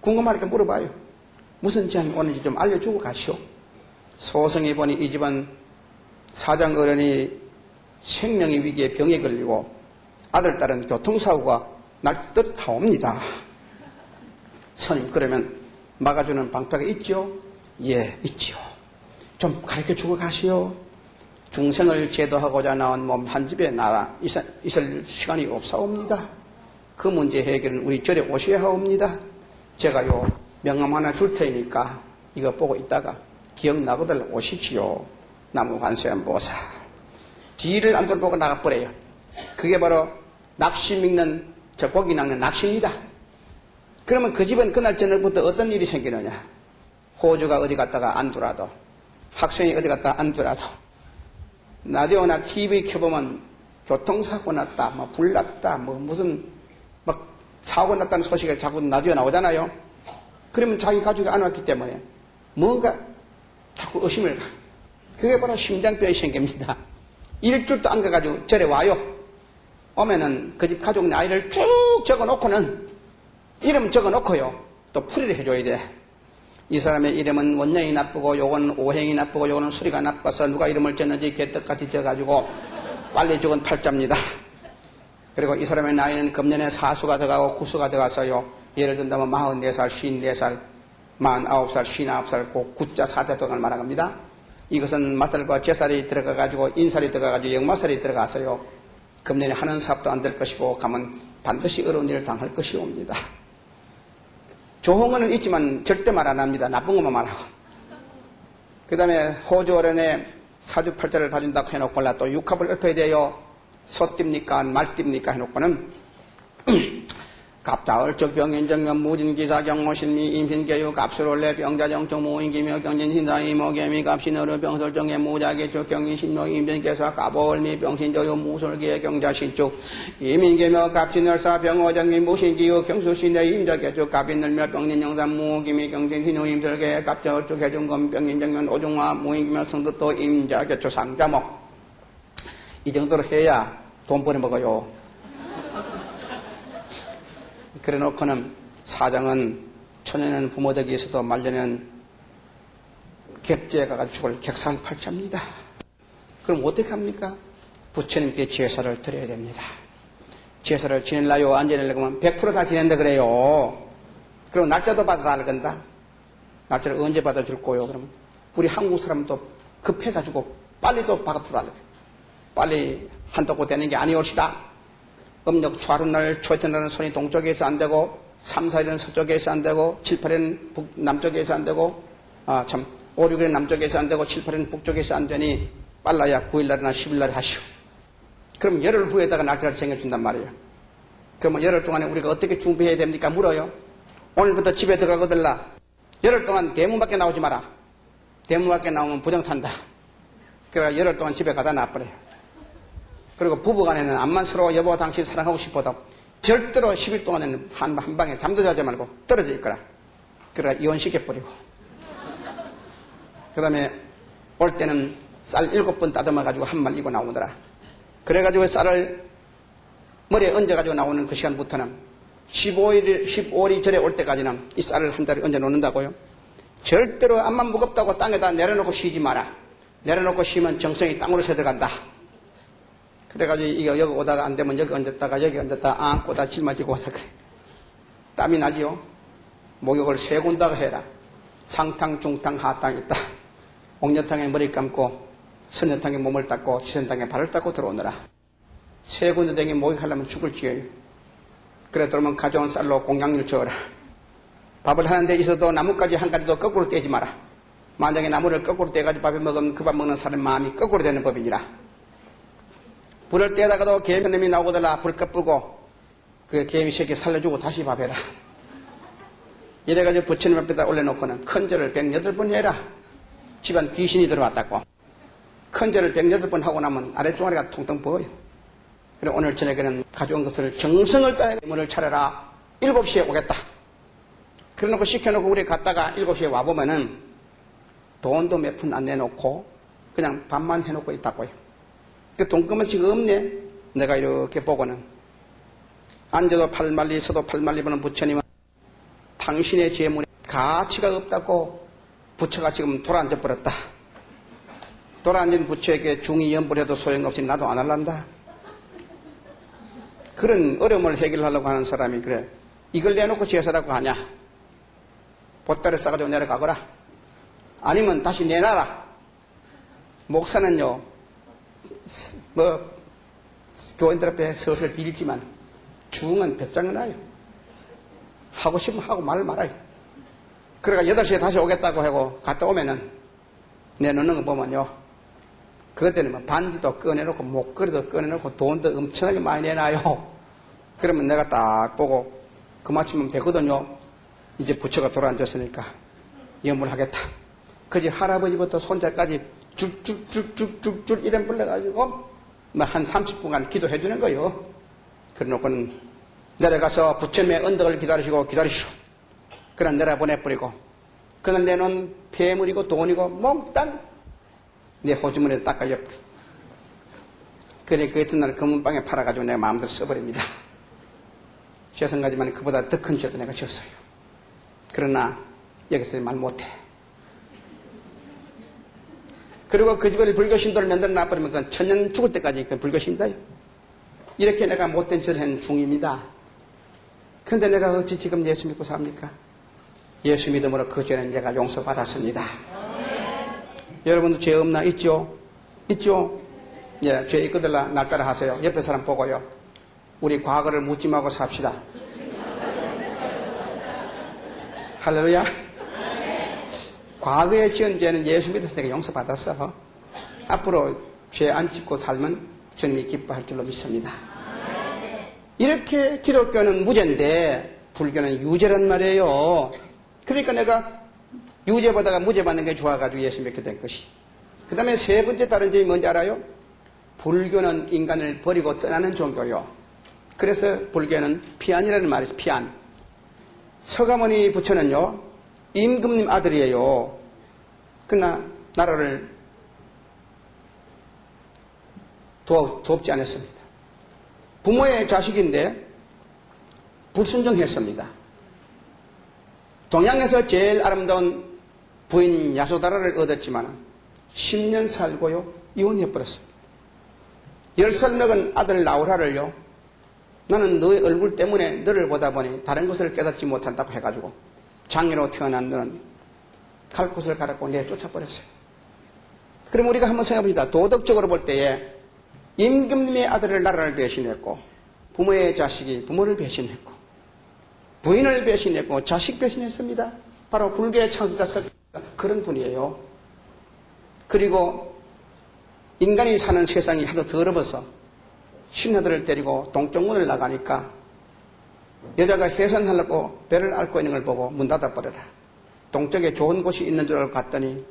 S1: 궁금하니까 물어봐요. 무슨 재앙이 오는지 좀 알려주고 가시오. 소성이 보니 이 집은 사장 어른이 생명의 위기에 병에 걸리고 아들, 딸은 교통사고가 날 듯 하옵니다. 스님, 그러면 막아주는 방패가 있죠? 예, 있지요. 좀 가르쳐주고 가시오. 중생을 제도하고자 나온 몸 한 집에 있을 시간이 없사옵니다. 그 문제 해결은 우리 절에 오셔야 하옵니다. 제가요 명함 하나 줄 테니까 이거 보고 있다가 기억나거들 오십시오. 나무관세음보살. 뒤를 안 돌보고 나가버려요. 그게 바로 낚시 믿는, 저 고기 낚는 낚시입니다. 그러면 그 집은 그날 저녁부터 어떤 일이 생기느냐. 호주가 어디 갔다가 안두라도, 학생이 어디 갔다가 안두라도, 라디오나 TV 켜보면 교통사고 났다, 뭐 불났다, 뭐 무슨 막 사고 났다는 소식이 자꾸 라디오 나오잖아요. 그러면 자기 가족이 안 왔기 때문에 뭔가 자꾸 의심을 가. 그게 바로 심장병이 생깁니다. 일주일도 안 가가지고 절에 와요. 오면은 그 집 가족 나이를 쭉 적어놓고는 이름 적어놓고요. 또 풀이를 해줘야 돼. 이 사람의 이름은 원령이 나쁘고 요건 오행이 나쁘고 요거는 수리가 나빠서 누가 이름을 졌는지 개떡같이 져가지고 빨리 죽은 팔자입니다. 그리고 이 사람의 나이는 금년에 사수가 들어가고 구수가 들어가서요. 예를 든다면 44살, 54살, 49살, 59살, 그 9자 4대 동안 말한 겁니다. 이것은 마살과 제살이 들어가가지고 인살이 들어가가지고 역마살이 들어가서요. 금년에 하는 사업도 안 될 것이고 가면 반드시 어려운 일을 당할 것이옵니다. 좋은 거는 있지만 절대 말 안 합니다. 나쁜 것만 말하고. 그 다음에 호주어른에 사주팔자를 봐준다고 해놓고 또 육합을 엎어야 돼요. 소띠입니까 말띠입니까 해놓고는 갑자을적 병인정면 무진기사 경모신미 임신계유 갑술올래 병자정청 모인기며 경진신사이 모개미 갑신어르 병설정의 무자기축 경인신묘 임진계사 갑월미 병신저유 무술기의 경자신축 이민계며 갑신열사 병호정미 무신기유 경수신의 임자계축 갑인늘며 병린영산 무기미 경진신후 임설계 갑자을적 해중검 병인정면 오중화 무인기며 성득도 임자계축 상자목 이 정도로 해야 돈 벌어 먹어요. 그래 놓고는 사장은 초년에는 부모덕이 있어도 말년에는 객지에 가가지고 죽을 객상팔자입니다. 그럼 어떻게 합니까? 부처님께 제사를 드려야 됩니다. 제사를 지낼라요? 안 지낼라고 하면 100% 다 지낸다 그래요. 그럼 날짜도 받아달라 건다. 날짜를 언제 받아줄 거요? 그러면 우리 한국 사람도 급해가지고 빨리 또 받아달라. 빨리 한다고 되는 게 아니올시다. 음력 초하루 날 초이튿날은 손이 동쪽에서 안 되고 3, 4일은 서쪽에서 안 되고 7, 8일은 남쪽에서 안 되고 5, 6일은 남쪽에서 안 되고 7, 8일은 북쪽에서 안 되니 빨라야 9일날이나 10일날에 하시오. 그럼 열흘 후에다가 날짜를 정해준단 말이에요. 그러면 열흘 동안에 우리가 어떻게 준비해야 됩니까? 물어요. 오늘부터 집에 들어가거들라. 열흘 동안 대문 밖에 나오지 마라. 대문 밖에 나오면 부정 탄다. 그래서 열흘 동안 집에 가다 놔버려요. 그리고 부부간에는 암만 서로 여보 당신 사랑하고 싶어도 절대로 10일 동안에는 한 방에 잠도 자지 말고 떨어져 있거라. 그러다 이혼시켜버리고. 그 다음에 올 때는 쌀 7번 따듬어가지고 한 말 이고 나오더라. 그래가지고 쌀을 머리에 얹어가지고 나오는 그 시간부터는 15일이 전에 올 때까지는 이 쌀을 한 달에 얹어 놓는다고요. 절대로 암만 무겁다고 땅에다 내려놓고 쉬지 마라. 내려놓고 쉬면 정성이 땅으로 새들어간다. 그래가지고 이거 여기 오다가 안 되면 여기 얹었다가 여기 얹었다가 안고다 짊어지고 오다 그래. 땀이 나지요. 목욕을 3군다가 해라. 상탕, 중탕, 하탕 있다. 옥녀탕에 머리 감고 선녀탕에 몸을 닦고 지선탕에 발을 닦고 들어오느라. 3군데 댕에 목욕하려면 죽을 지어요. 그래 들어오면 가져온 쌀로 공양을 저어라. 밥을 하는데 있어도 나뭇가지 한 가지도 거꾸로 떼지 마라. 만약에 나무를 거꾸로 떼가지고 밥에 먹으면 그 밥 먹는 사람 마음이 거꾸로 되는 법이니라. 불을 떼다가도 개미놈이 나오고들라 불 꺼쁘고 그 개미 새끼 살려주고 다시 밥해라. 이래가지고 부처님 앞에다 올려놓고는 큰절을 108번 해라. 집안 귀신이 들어왔다고. 큰절을 108번 하고 나면 아랫종아리가 통통 부어요. 그래 오늘 저녁에는 가져온 것을 정성을 다해 문을 차려라. 7시에 오겠다. 그래놓고 시켜놓고 우리 갔다가 7시에 와보면은 돈도 몇 푼 안 내놓고 그냥 밥만 해놓고 있다고요. 그 돈금어치가 없네. 내가 이렇게 보고는 앉아도 팔말리 서도 팔말리 보는 부처님은 당신의 재물에 가치가 없다고 부처가 지금 돌아앉아 버렸다. 돌아앉은 부처에게 중이 연불해도 소용없이 나도 안 할란다. 그런 어려움을 해결하려고 하는 사람이 그래 이걸 내놓고 제사라고 하냐. 보따리 싸가지고 내려가거라. 아니면 다시 내놔라. 목사는요 교인들 앞에 슬슬 빌지만 중은 배짱 나요. 하고 싶으면 하고 말 말아요. 그러니까 8시에 다시 오겠다고 하고 갔다 오면은 내놓는 거 보면요. 그것 때문에 반지도 꺼내놓고 목걸이도 꺼내놓고 돈도 엄청나게 많이 내놔요. 그러면 내가 딱 보고 그만치면 되거든요. 이제 부처가 돌아앉았으니까 염불하겠다. 그지 할아버지부터 손자까지 쭉쭉쭉쭉쭉쭉 이름 불러가지고 한 30분간 기도해 주는 거예요. 그래 놓고는 내려가서 부처님의 언덕을 기다리시오. 그냥 내려보내버리고 그날 내놓은 폐물이고 돈이고 몽땅 내 호주머니에 닦아요. 그래 그 이튿날 금은방에 팔아가지고 내가 마음대로 써버립니다. 죄송하지만 그보다 더 큰 죄도 내가 졌어요. 그러나 여기서 말 못해. 그리고 그 집을 불교신도를 만들어 놔버리면 그 천년 죽을 때까지 그 불교신도요. 이렇게 내가 못된 짓을 한 중입니다. 그런데 내가 어찌 지금 예수 믿고 삽니까? 예수 믿음으로 그 죄는 내가 용서받았습니다. 여러분도 죄 없나? 있죠? 있죠? 예, 죄 있거들라 낚아라 하세요. 옆에 사람 보고요. 우리 과거를 묻지 말고 삽시다. 할렐루야. 과거에 지은 죄는 예수 믿었으니까 용서받았어. 앞으로 죄 안 짓고 살면 주님이 기뻐할 줄로 믿습니다. 이렇게 기독교는 무죄인데 불교는 유죄란 말이에요. 그러니까 내가 유죄보다가 무죄 받는 게 좋아가지고 예수 믿게 된 것이. 그 다음에 세 번째 다른 점이 뭔지 알아요? 불교는 인간을 버리고 떠나는 종교요. 그래서 불교는 피안이라는 말이 있어요. 피안. 서가모니 부처는요, 임금님 아들이에요. 그러나 나라를 돕지 않았습니다. 부모의 자식인데 불순종했습니다. 동양에서 제일 아름다운 부인 야소다라를 얻었지만 10년 살고요, 이혼해버렸습니다. 10살 먹은 아들 나우라를요, 너는 너의 얼굴 때문에 너를 보다 보니 다른 것을 깨닫지 못한다고 해가지고 장애로 태어난 너는 갈 곳을 가라고 내쫓아버렸어요. 그럼 우리가 한번 생각해봅시다. 도덕적으로 볼 때에 임금님의 아들을 나라를 배신했고, 부모의 자식이 부모를 배신했고, 부인을 배신했고, 자식 배신했습니다. 바로 불교의 창조자 그런 분이에요. 그리고 인간이 사는 세상이 하도 더러워서 신하들을 데리고 동쪽문을 나가니까 여자가 해산하려고 배를 앓고 있는 걸 보고 문 닫아버려라. 동쪽에 좋은 곳이 있는 줄 알고 갔더니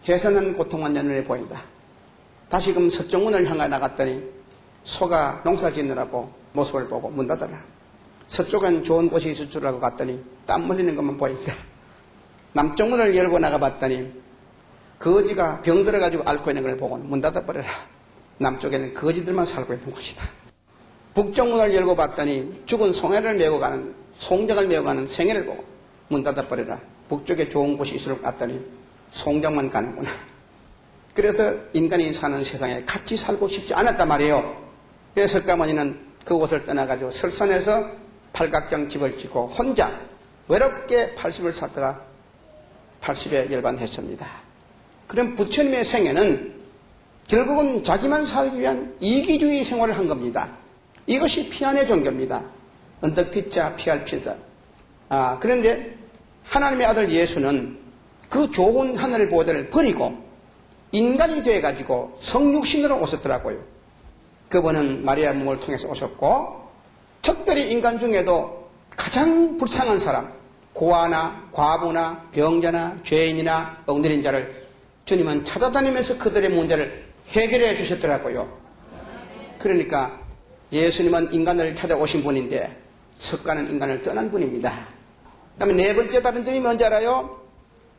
S1: 해산한 고통만 연연해 보인다. 다시금 서쪽문을 향해 나갔더니 소가 농사 짓느라고 모습을 보고 문 닫아라. 서쪽엔 좋은 곳이 있을 줄 알고 갔더니 땀 흘리는 것만 보인다. 남쪽문을 열고 나가봤더니 거지가 병들어가지고 앓고 있는 걸 보고 문 닫아버려라. 남쪽에는 거지들만 살고 있는 곳이다. 북쪽문을 열고 봤더니 죽은 송해를 메고 가는, 송장을 메고 가는 생애를 보고 문 닫아버려라. 북쪽에 좋은 곳이 있을 것 같더니 송장만 가는구나. 그래서 인간이 사는 세상에 같이 살고 싶지 않았단 말이에요. 그래서 석가모니는 그곳을 떠나가지고 설산에서 팔각정 집을 짓고 혼자 외롭게 80을 살다가 80에 열반했습니다. 그럼 부처님의 생애는 결국은 자기만 살기 위한 이기주의 생활을 한 겁니다. 이것이 피안의 종교입니다. 언덕피자, 피할 피자. 그런데 하나님의 아들 예수는 그 좋은 하늘 보호대를 버리고 인간이 되어가지고 성육신으로 오셨더라고요. 그분은 마리아 몸을 통해서 오셨고, 특별히 인간 중에도 가장 불쌍한 사람, 고아나 과부나 병자나 죄인이나 엉들인 자를 주님은 찾아다니면서 그들의 문제를 해결해 주셨더라고요. 그러니까 예수님은 인간을 찾아오신 분인데 석가는 인간을 떠난 분입니다. 그 다음에 네 번째 다른 점이 뭔지 알아요?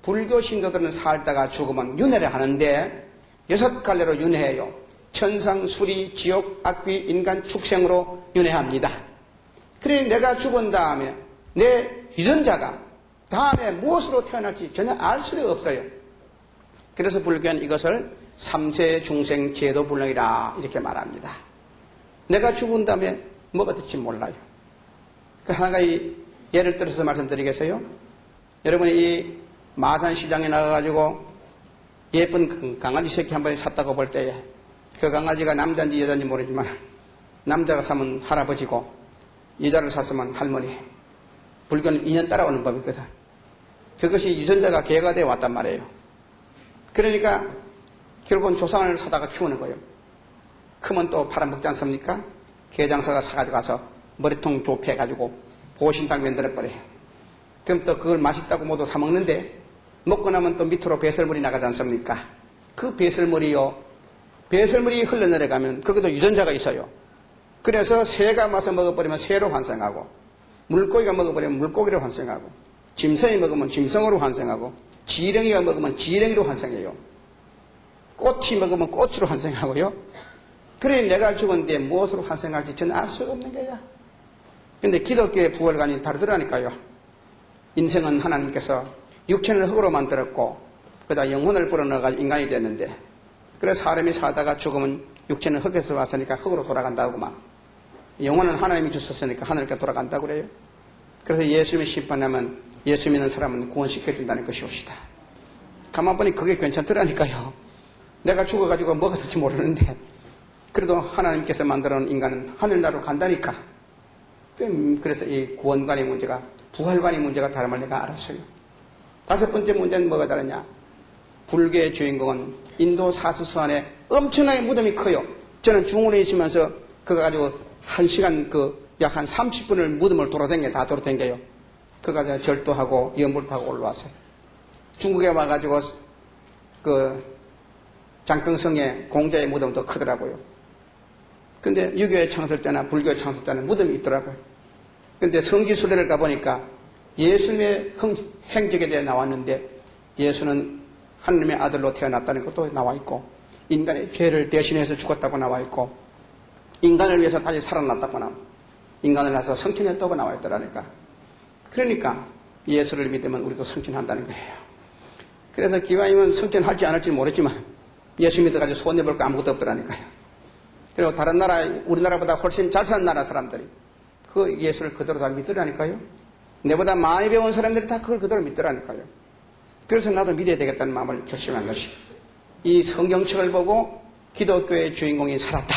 S1: 불교 신도들은 살다가 죽으면 윤회를 하는데 6갈래로 윤회해요. 천상, 수리, 지옥, 악귀, 인간, 축생으로 윤회합니다. 그래 내가 죽은 다음에 내 유전자가 다음에 무엇으로 태어날지 전혀 알 수가 없어요. 그래서 불교는 이것을 삼세 중생 제도 불능이라 이렇게 말합니다. 내가 죽은 다음에 뭐가 될지 몰라요. 그 하나가 예를 들어서 말씀드리겠어요. 여러분이 이 마산시장에 나가가지고 예쁜 강아지 새끼 한 마리 샀다고 볼 때에 그 강아지가 남자인지 여자인지 모르지만 남자가 사면 할아버지고 여자를 샀으면 할머니. 불교는 인연 따라오는 법이거든. 그것이 유전자가 개가 되어 왔단 말이에요. 그러니까 결국은 조상을 사다가 키우는 거예요. 크면 또 팔아먹지 않습니까? 개장사가 사가지고 가서 머리통 좁혀가지고 보신탕 만들어버려요. 그럼 또 그걸 맛있다고 모두 사먹는데 먹고 나면 또 밑으로 배설물이 나가지 않습니까? 그 배설물이 흘러내려가면 거기도 유전자가 있어요. 그래서 새가 와서 먹어버리면 새로 환생하고, 물고기가 먹어버리면 물고기로 환생하고, 짐승이 먹으면 짐승으로 환생하고, 지렁이가 먹으면 지렁이로 환생해요. 꽃이 먹으면 꽃으로 환생하고요. 그러니 내가 죽은데 무엇으로 환생할지 저는 알 수가 없는 거야. 근데 기독교의 부활관이 다르더라니까요. 인생은 하나님께서 육체를 흙으로 만들었고 그러다 영혼을 불어넣어가지고 인간이 됐는데, 그래서 사람이 살다가 죽으면 육체는 흙에서 왔으니까 흙으로 돌아간다고만, 영혼은 하나님이 주셨으니까 하늘께 돌아간다고 그래요. 그래서 예수님이 심판하면 예수 믿는 사람은 구원시켜준다는 것이옵시다. 가만 보니 그게 괜찮더라니까요. 내가 죽어가지고 뭐가 될지 모르는데 그래도 하나님께서 만들어 놓은 인간은 하늘나라로 간다니까. 그래서 이 구원관의 문제가, 부활관의 문제가 다름을 내가 알았어요. 다섯 번째 문제는 뭐가 다르냐? 불교의 주인공은 인도 사수수 안에 엄청나게 무덤이 커요. 저는 중원에 있으면서 그거 가지고 1시간 약 한 30분을 무덤을 다 돌아다녀요. 그거 가지고 절도하고 염불 타고 올라왔어요. 중국에 와가지고 장평성의 공자의 무덤도 크더라고요. 근데 유교의 창설 때나 불교의 창설 때는 무덤이 있더라고요. 근데 성지순례를 가보니까 예수님의 행적에 대해 나왔는데 예수는 하나님의 아들로 태어났다는 것도 나와 있고 인간의 죄를 대신해서 죽었다고 나와 있고 인간을 위해서 다시 살아났다고 나와 있고 인간을 낳아서 성천했다고 나와 있더라니까. 그러니까 예수를 믿으면 우리도 성천한다는 거예요. 그래서 기왕이면 성천할지 안 할지 모르지만 예수 믿어가지고 손해볼 거 아무것도 없더라니까요. 그리고 다른 나라, 우리나라보다 훨씬 잘 사는 나라 사람들이 그 예수를 그대로 다 믿더라니까요. 내보다 많이 배운 사람들이 다 그걸 그대로 믿더라니까요. 그래서 나도 믿어야 되겠다는 마음을 결심한 것이 이 성경책을 보고 기독교의 주인공이 살았다.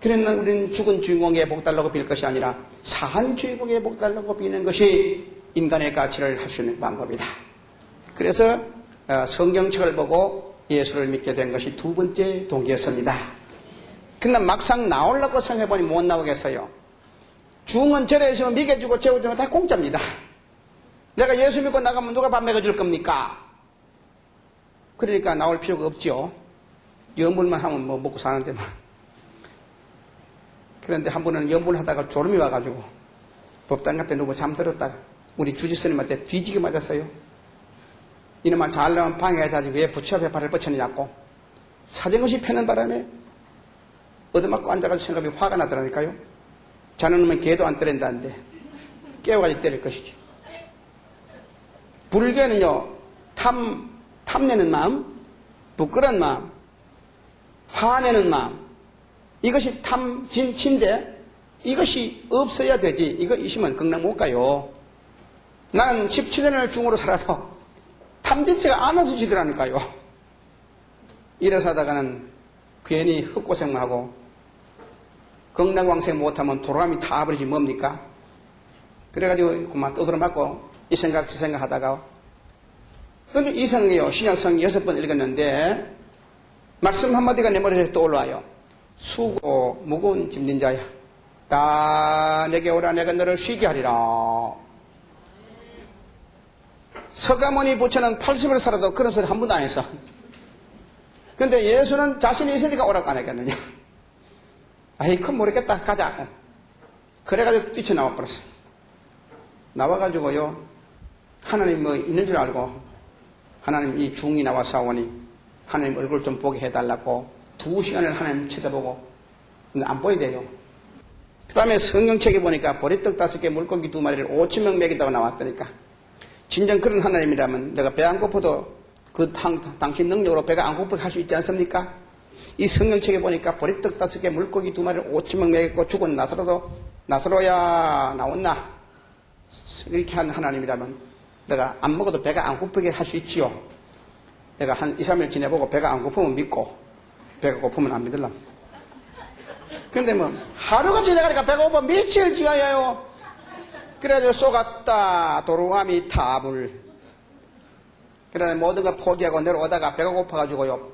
S1: 그러나 우리는 죽은 주인공에게 복달라고 빌 것이 아니라 산 주인공에게 복달라고 비는 것이 인간의 가치를 할 수 있는 방법이다. 그래서 성경책을 보고 예수를 믿게 된 것이 두 번째 동기였습니다. 그러나 막상 나오려고 생각해보니 못 나오겠어요. 중은 절에 있으면 먹여주고 재워주면 다 공짜입니다. 내가 예수 믿고 나가면 누가 밥 먹여줄 겁니까? 그러니까 나올 필요가 없죠. 염불만 하면 뭐 먹고 사는데만. 그런데 한 번은 염불하다가 졸음이 와가지고 법당 앞에 누구 잠들었다가 우리 주지스님한테 뒤지게 맞았어요. 이놈아 잘나면 방해가 자지 왜 부처 앞에 발을 뻗쳐내냐고 사정없이 패는 바람에 얻어맞고 앉아가지고 생각이 화가 나더라니까요. 자는 놈은 개도 안 때린다는데 깨워가지고 때릴 것이지. 불교는요 탐내는 마음, 부끄러운 마음, 화내는 마음 이것이 탐진치인데 이것이 없어야 되지. 이거 있으면 극락 못 가요. 나는 17년을 중으로 살아서 탐진치가 안 없어지더라니까요. 이래서 하다가는 괜히 헛고생만 하고 극락왕생 못하면 도로람이 타버리지 뭡니까? 그래가지고 그만 떠들어 맞고 이 생각 저 생각 하다가 근데 이 성이요 신약성 6번 읽었는데 말씀 한마디가 내 머리에 떠올라와요. 수고 무거운 짐진 자야 다 내게 오라 내가 너를 쉬게 하리라. 서가모니 부처는 80을 살아도 그런 소리 한 번도 안 했어. 근데 예수는 자신이 있으니까 오라고 안 했겠느냐. 아이 그건 모르겠다 가자. 그래가지고 뛰쳐나와 버렸어. 나와가지고요 하나님 뭐 있는 줄 알고 하나님 이 중이 나와 싸우니 하나님 얼굴 좀 보게 해달라고 2시간을 하나님 쳐다보고 근데 안 보이대요. 그 다음에 성경책에 보니까 보리떡 5개 물고기 2마리를 5,000명 먹이다고 나왔다니까. 진정 그런 하나님이라면 내가 배 안 고파도 당신 능력으로 배가 안 고프게 할 수 있지 않습니까? 이 성경책에 보니까 보리떡 5개 물고기 2마리를 5,000명 먹였고 죽은 나사로야 나왔나 이렇게 한 하나님이라면 내가 안 먹어도 배가 안 고프게 할 수 있지요. 내가 한 2, 3일 지내보고 배가 안 고프면 믿고 배가 고프면 안 믿을랍니다. 근데 뭐 하루가 지나가니까 배가 고파 며칠 지나요. 그래가지고 쏘갔다 도루함이 타불. 그래서 모든 거 포기하고 내려오다가 배가 고파가지고요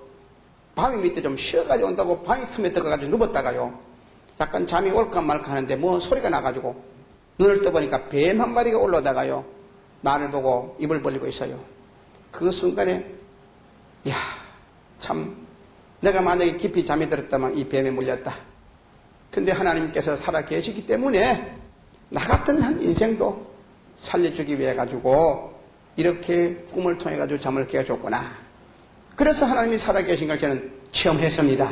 S1: 밤이 밑에 좀 쉬어가지고 온다고 방이 틈에 들어가가지고 누웠다가요 약간 잠이 올까 말까 하는데 뭐 소리가 나가지고 눈을 떠보니까 뱀 한 마리가 올라오다가요 나를 보고 입을 벌리고 있어요. 그 순간에 이야 참 내가 만약에 깊이 잠이 들었다면 이 뱀에 물렸다. 근데 하나님께서 살아 계시기 때문에 나 같은 한 인생도 살려주기 위해 가지고 이렇게 꿈을 통해 가지고 잠을 깨워줬구나. 그래서 하나님이 살아 계신 걸 저는 체험했습니다.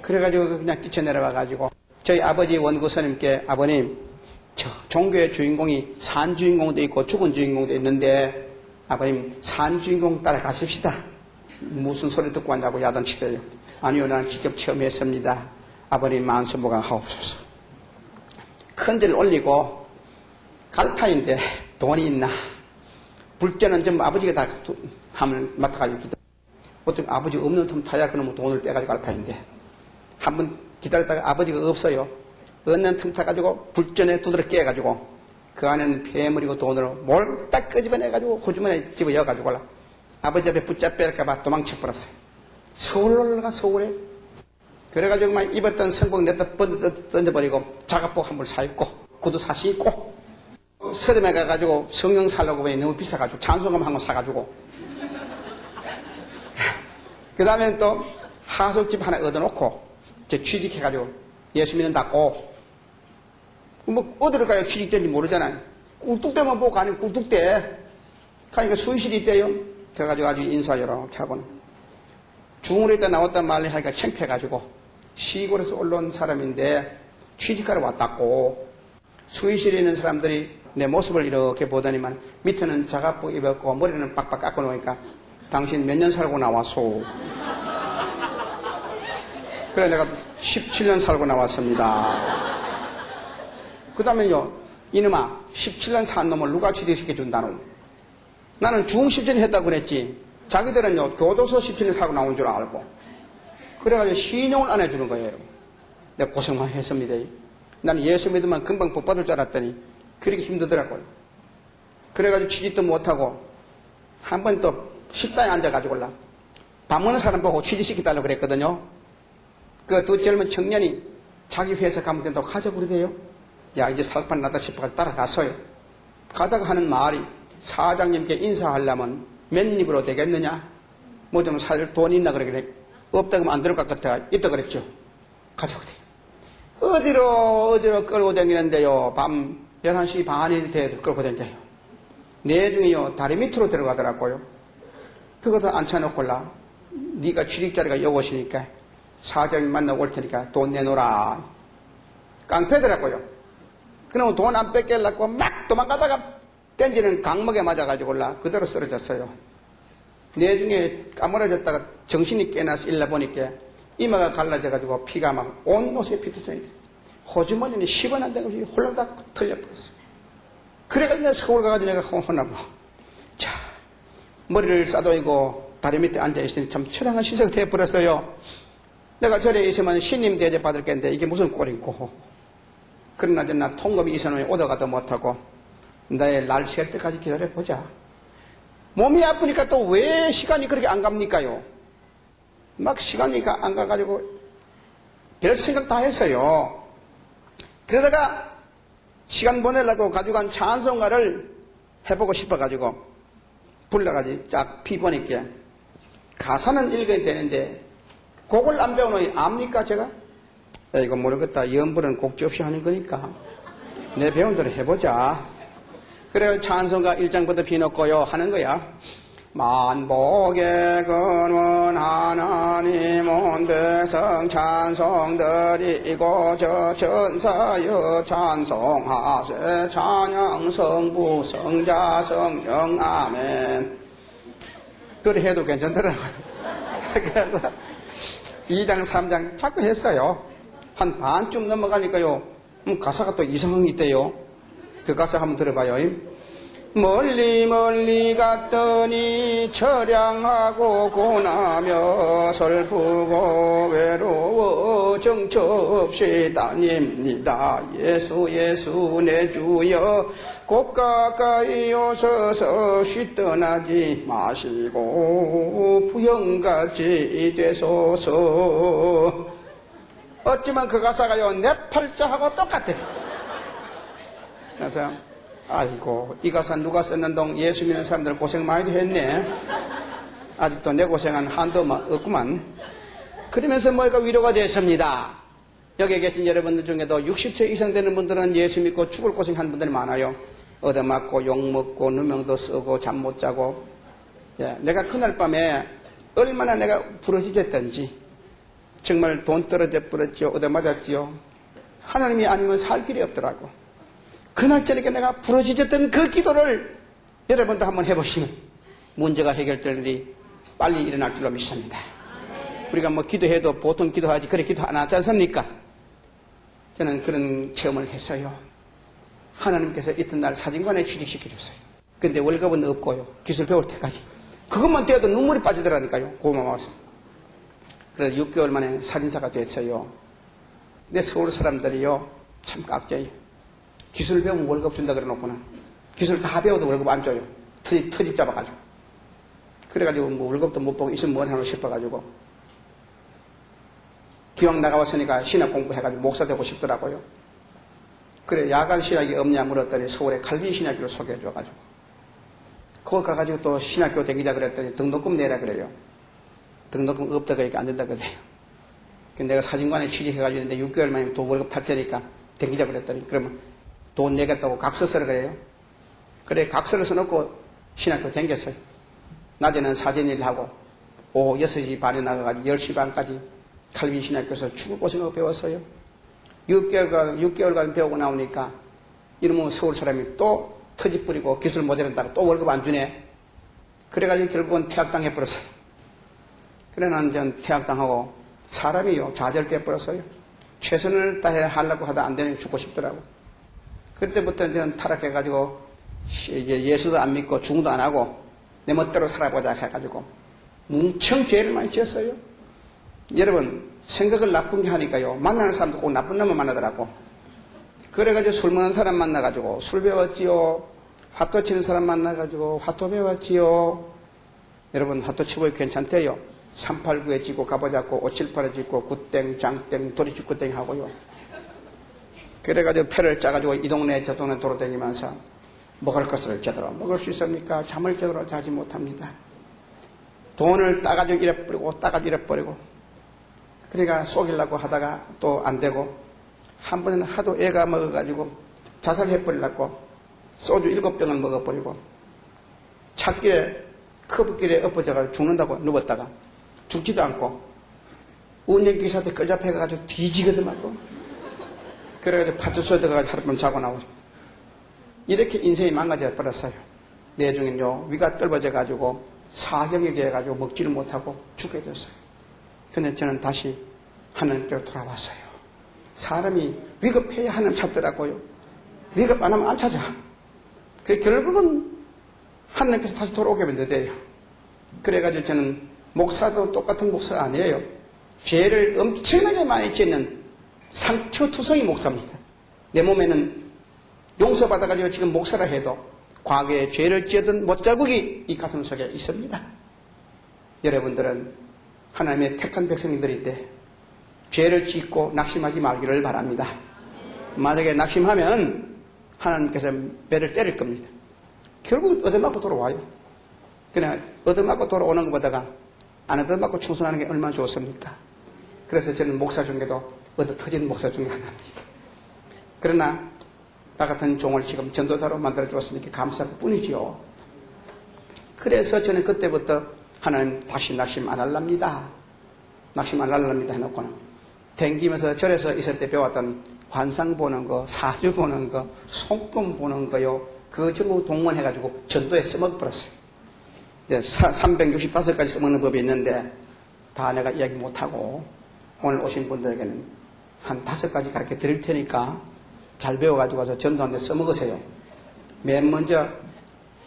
S1: 그래가지고 그냥 뛰쳐내려와 가지고 저희 아버지 원구스님께 아버님 저 종교의 주인공이 산 주인공도 있고 죽은 주인공도 있는데 아버님 산 주인공 따라가십시다. 무슨 소리 듣고 왔냐고 야단치대요. 아니요 나는 직접 체험했습니다. 아버님 만수무강하옵소서. 큰절 올리고 갈파인데 돈이 있나? 불자는 전부 아버지가 다 함을 맡아가지고 보통 아버지 없는 틈 타야 그놈의 돈을 빼가지고 갈 판인데 한번 기다렸다가 아버지가 없어요. 없는 틈 타가지고 불전에 두드러 깨가지고 그 안에는 폐물이고 돈으로 몰딱 끄집어내가지고 호주머니에 집어여가지고 아버지 앞에 붙잡힐까봐 도망쳐버렸어요. 서울 올라가 서울에. 그래가지고 막 입었던 성복 냈다 던져버리고 작업복 한 벌 사입고 구두 사시 입고 서점에 가가지고 성경 살려고 보니 너무 비싸가지고 찬송금 한 거 사가지고 그 다음에 또 하숙집 하나 얻어놓고 취직해가지고 예수 믿는다고 뭐 어디로 가야 취직된지 모르잖아요. 꿀뚝대만 보고 가는 꿀뚝대 가니까 수의실이 있대요. 그래가지고 아주 인사 이렇게 하고는 중으로 있다 나왔단 말을 하니까 창피해가지고 시골에서 올라온 사람인데 취직하러 왔다고 수의실에 있는 사람들이 내 모습을 이렇게 보더니만 밑에는 자갑복 입었고 머리는 빡빡 깎고 놓으니까 당신 몇 년 살고 나왔소? 그래 내가 17년 살고 나왔습니다. 그 다음에요 이놈아 17년 산 놈을 누가 취직시켜 준다노? 나는 중 10년 했다고 그랬지. 자기들은요 교도소 17년 살고 나온 줄 알고 그래가지고 신용을 안 해주는 거예요. 내가 고생만 했습니다. 나는 예수 믿으면 금방 복 받을 줄 알았더니 그렇게 힘들더라고요. 그래가지고 취직도 못하고 한 번 또 식당에 앉아가지고 밥 먹는 사람 보고 취직시켜달라고 그랬거든요. 그 두 젊은 청년이 자기 회사 가면 된다고 가자고 그러대요. 야 이제 살판 나다 싶어 따라갔어요. 가다가 하는 말이 사장님께 인사하려면 몇 입으로 되겠느냐? 뭐 좀 살 돈 있나 그래. 없다 그러면 안 될 것 같아. 있다 그랬죠. 가자고 돼요. 어디로 끌고 다니는데요. 밤 11시 반이 돼서 끌고 다녀요. 내중에요 다리 밑으로 들어가더라고요. 그것도 앉혀놓고 네가 취직자리가 여곳이니까 사장님 만나고 올 테니까 돈 내놓으라. 깡패더라고요. 그러면 돈 안 뺏기려고 막 도망가다가 땡지는 강목에 맞아가지고 그대로 쓰러졌어요. 내중에 까무러졌다가 정신이 깨나서 일러 보니까 이마가 갈라져가지고 피가 막 온 옷에 피투성이 돼. 호주머니는 10원 안 되고 홀라닥 털려버렸어요. 그래가지고 내가 서울 가가지고 내가 혼나고 자 머리를 싸도이고 다리 밑에 앉아있으니 참 처량한 신세가 되어버렸어요. 내가 절에 있으면 신님 대접 받을 겠는데 이게 무슨 꼴이고 그러나 나 통금이 이선원에 오다가도 못하고 나의 날 셀 때까지 기다려보자. 몸이 아프니까 또 왜 시간이 그렇게 안 갑니까요? 막 시간이 안 가가지고 별 생각 다 했어요. 그러다가 시간 보내려고 가져간 찬송가를 해보고 싶어가지고 불러가지고 쫙 피보니까 가사는 읽어야 되는데 곡을 안 배워놓으니 압니까 제가? 야, 이거 모르겠다. 연불은 곡지 없이 하는 거니까 내 배운 대로 해보자. 그래서 찬송가 1장부터 비놓고요 하는 거야. 만복의 근원 하나님 온 백성 찬송드리고 저 천사여 찬송하세 찬양 성부 성자 성령 아멘. 그래 해도 괜찮더라고요. 그래서 2장 3장 자꾸 했어요. 한 반쯤 넘어가니까요 가사가 또 이상한 게 있대요. 그 가사 한번 들어봐요. 멀리 멀리 갔더니 처량하고 고나며 슬프고 외로워 정처 없이 다닙니다. 예수 예수 내 주여 곧 가까이 오셔서 쉬 떠나지 마시고 부형같이 되소서. 어찌만 그 가사가요 내 팔자하고 똑같아. 그래서 아이고 이 가사 누가 썼는동 예수 믿는 사람들 고생 많이 했네. 아직도 내 고생한 한도 없구만. 그러면서 뭐가 위로가 됐습니다. 여기 계신 여러분들 중에도 60세 이상 되는 분들은 예수 믿고 죽을 고생한 분들이 많아요. 얻어맞고 욕먹고 누명도 쓰고 잠 못 자고. 예, 내가 그날 밤에 얼마나 내가 부러지졌던지 정말 돈 떨어져 버렸지요. 얻어맞았지요. 하나님이 아니면 살 길이 없더라고. 그날 저녁에 내가 부러지졌던 그 기도를 여러분도 한번 해보시면 문제가 해결될 일이 빨리 일어날 줄로 믿습니다. 우리가 뭐 기도해도 보통 기도하지 그렇게 기도 안 하지 않습니까? 저는 그런 체험을 했어요. 하나님께서 이튿날 사진관에 취직시켜 줬어요. 근데 월급은 없고요. 기술 배울 때까지 그것만 떼어도 눈물이 빠지더라니까요. 고마워서. 그래서 6개월 만에 살인사가 됐어요. 근데 서울 사람들이요, 참 깍져요. 기술 배우면 월급 준다 그래 놓고는 기술 다 배워도 월급 안 줘요. 터집 잡아가지고. 그래가지고 뭐 월급도 못 보고 있으면 뭘 하나 싶어가지고. 기왕 나가왔으니까 신학 공부해가지고 목사 되고 싶더라고요. 그래, 야간 신학이 없냐 물었더니 서울에 칼빈 신학교를 소개해줘가지고. 거기 가가지고 또 신학교 다니자 그랬더니 등록금 내라 그래요. 등록금 없다 그러니까 안 된다 그래요. 내가 사진관에 취직해가지고 있는데 6개월 만에 또 월급 탈 테니까 다니자 그랬더니 그러면 돈 내겠다고 각서 쓰라 그래요. 그래, 각서를 써놓고 신학교 다녔어요. 낮에는 사진일 하고 오후 6시 반에 나가가지고 10시 반까지 칼빈 신학교에서 죽을 고생하고 배웠어요. 6개월간 배우고 나오니까 이러면 서울 사람이 또 터집 부리고 기술 모자란다고 또 월급 안 주네. 그래가지고 결국은 퇴학당해버렸어요. 그래 나는 퇴학당하고 사람이요 좌절돼버렸어요. 최선을 다해 하려고 하다 안 되니 죽고 싶더라고. 그때부터 저는 타락해가지고 이제 예수도 안 믿고 중도 안 하고 내 멋대로 살아보자 해가지고 뭉청 죄를 많이 지었어요. 여러분 생각을 나쁜 게 하니까요 만나는 사람도 꼭 나쁜 놈만 만나더라고. 그래가지고 술 먹는 사람 만나가지고 술 배웠지요. 화토 치는 사람 만나가지고 화토 배웠지요. 여러분 화토 치고 괜찮대요. 389에 찍고 가보자고 578에 찍고 굿땡 장땡 도리집굿땡 하고요. 그래가지고 패를 짜가지고 이 동네 저 동네 돌아다니면서 먹을 것을 제대로 먹을 수 있습니까? 잠을 제대로 자지 못합니다. 돈을 따가지고 잃어버리고 따가지고 잃어버리고 그러니까 속이려고 하다가 또 안 되고 한 번은 하도 애가 먹어가지고 자살해버리려고 소주 7병을 먹어버리고 찻길에 커브길에 엎어져가지고 죽는다고 누웠다가 죽지도 않고 운전기사한테 끌잡혀가지고 뒤지거든 말고 그래가지고 파출소에 들어가서 하룻밤 자고 나오죠. 이렇게 인생이 망가져 버렸어요. 내중에요 위가 떨어져가지고 사경이 돼가지고 먹지를 못하고 죽게 됐어요. 근데 저는 다시 하나님께로 돌아왔어요. 사람이 위급해야 하나님 찾더라고요. 위급 안 하면 안 찾아. 그 결국은 하나님께서 다시 돌아오게 돼요. 그래가지고 저는 목사도 똑같은 목사가 아니에요. 죄를 엄청나게 많이 짓는 상처투성이 목사입니다. 내 몸에는 용서받아가지고 지금 목사라 해도 과거에 죄를 지었던 못자국이 이 가슴 속에 있습니다. 여러분들은 하나님의 택한 백성들인데 죄를 짓고 낙심하지 말기를 바랍니다. 만약에 낙심하면 하나님께서 배를 때릴 겁니다. 결국 얻어맞고 돌아와요. 그냥 얻어맞고 돌아오는 것보다가 안 얻어맞고 충성하는 게 얼마나 좋습니까? 그래서 저는 목사 중에도 얻어 터진 목사 중에 하나입니다. 그러나 나 같은 종을 지금 전도자로 만들어 주었으니까 감사할 뿐이지요. 그래서 저는 그때부터 하나님 다시 낙심 안 할랍니다. 낙심 안 할랍니다 해놓고는 댕기면서 절에서 있을 때 배웠던 환상 보는 거, 사주 보는 거, 손금 보는 거요. 그거 전부 동원해가지고 전도에 써먹어버렸어요. 365가지 써먹는 법이 있는데 다 내가 이야기 못하고 오늘 오신 분들에게는 한 5가지 가르쳐 드릴 테니까 잘 배워가지고 와서 전도하는데 써먹으세요. 맨 먼저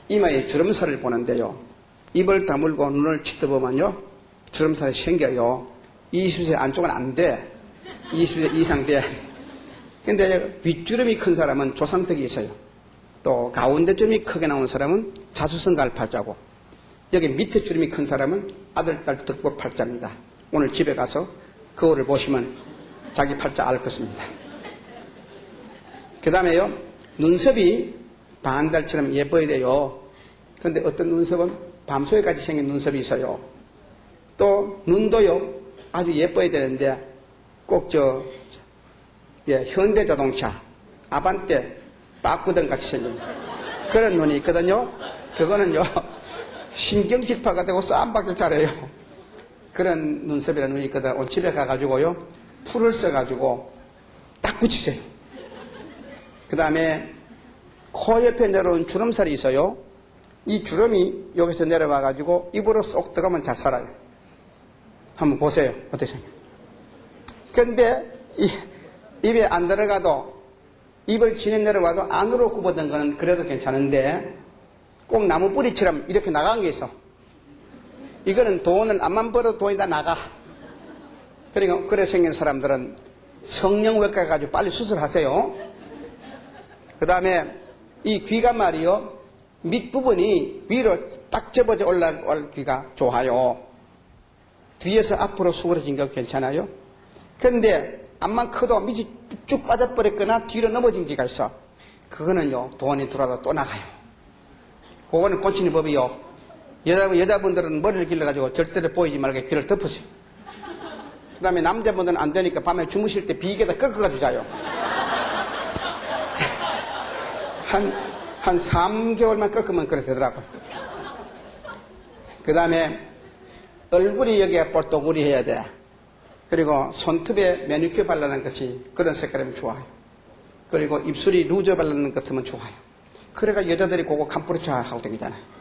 S1: 이마에 주름살을 보는데요. 입을 다물고 눈을 쳐다보면요. 주름살이 생겨요. 20세 안쪽은 안 돼. 20세 이상 돼야 돼. 근데 윗주름이 큰 사람은 조상덕이 있어요. 또 가운데 주름이 크게 나오는 사람은 자수성가할 팔자고 여기 밑에 주름이 큰 사람은 아들, 딸, 덕보 팔자입니다. 오늘 집에 가서 거울을 보시면 자기 팔자 알 것입니다. 그 다음에요. 눈썹이 반달처럼 예뻐야 돼요. 그런데 어떤 눈썹은 밤소에까지 생긴 눈썹이 있어요. 또 눈도요. 아주 예뻐야 되는데 꼭 현대자동차 아반떼 빠꾸등 같이 생긴 그런 눈이 있거든요. 그거는요. 신경질파가 되고 싸움박질 잘해요. 그런 눈썹이라는 눈이 있거든. 오늘 집에 가가지고요. 풀을 써가지고 딱 붙이세요. 그 다음에 코 옆에 내려온 주름살이 있어요. 이 주름이 여기서 내려와가지고 입으로 쏙 들어가면 잘 살아요. 한번 보세요. 어떻게 생겨요? 근데 입에 안 들어가도 입을 지내 내려와도 안으로 굽어든 거는 그래도 괜찮은데 꼭 나무 뿌리처럼 이렇게 나간 게 있어. 이거는 돈을 암만 벌어도 돈이 다 나가. 그러니까 그래 생긴 사람들은 성형외과 가지고 빨리 수술하세요. 그 다음에 이 귀가 말이요, 밑부분이 위로 딱 접어져 올라올 귀가 좋아요. 뒤에서 앞으로 수그러진 거 괜찮아요. 그런데 암만 커도 밑이 쭉 빠져버렸거나 뒤로 넘어진 귀가 있어. 그거는요, 돈이 들어와도 또 나가요. 그거는 고치는 법이요. 여자분들은 머리를 길러가지고 절대로 보이지 말게 귀를 덮으세요. 그 다음에 남자분들은 안 되니까 밤에 주무실 때 비계에다 꺾어가지고 자요. 한 3개월만 꺾으면 그래 되더라고요. 그 다음에 얼굴이 여기에 볼또구리 해야 돼. 그리고 손톱에 매니큐어 바르는 것이 그런 색깔이면 좋아요. 그리고 입술이 루저 바르는 것 같으면 좋아요. 그래가 여자들이 그거 캄프루차 하고 다니잖아요.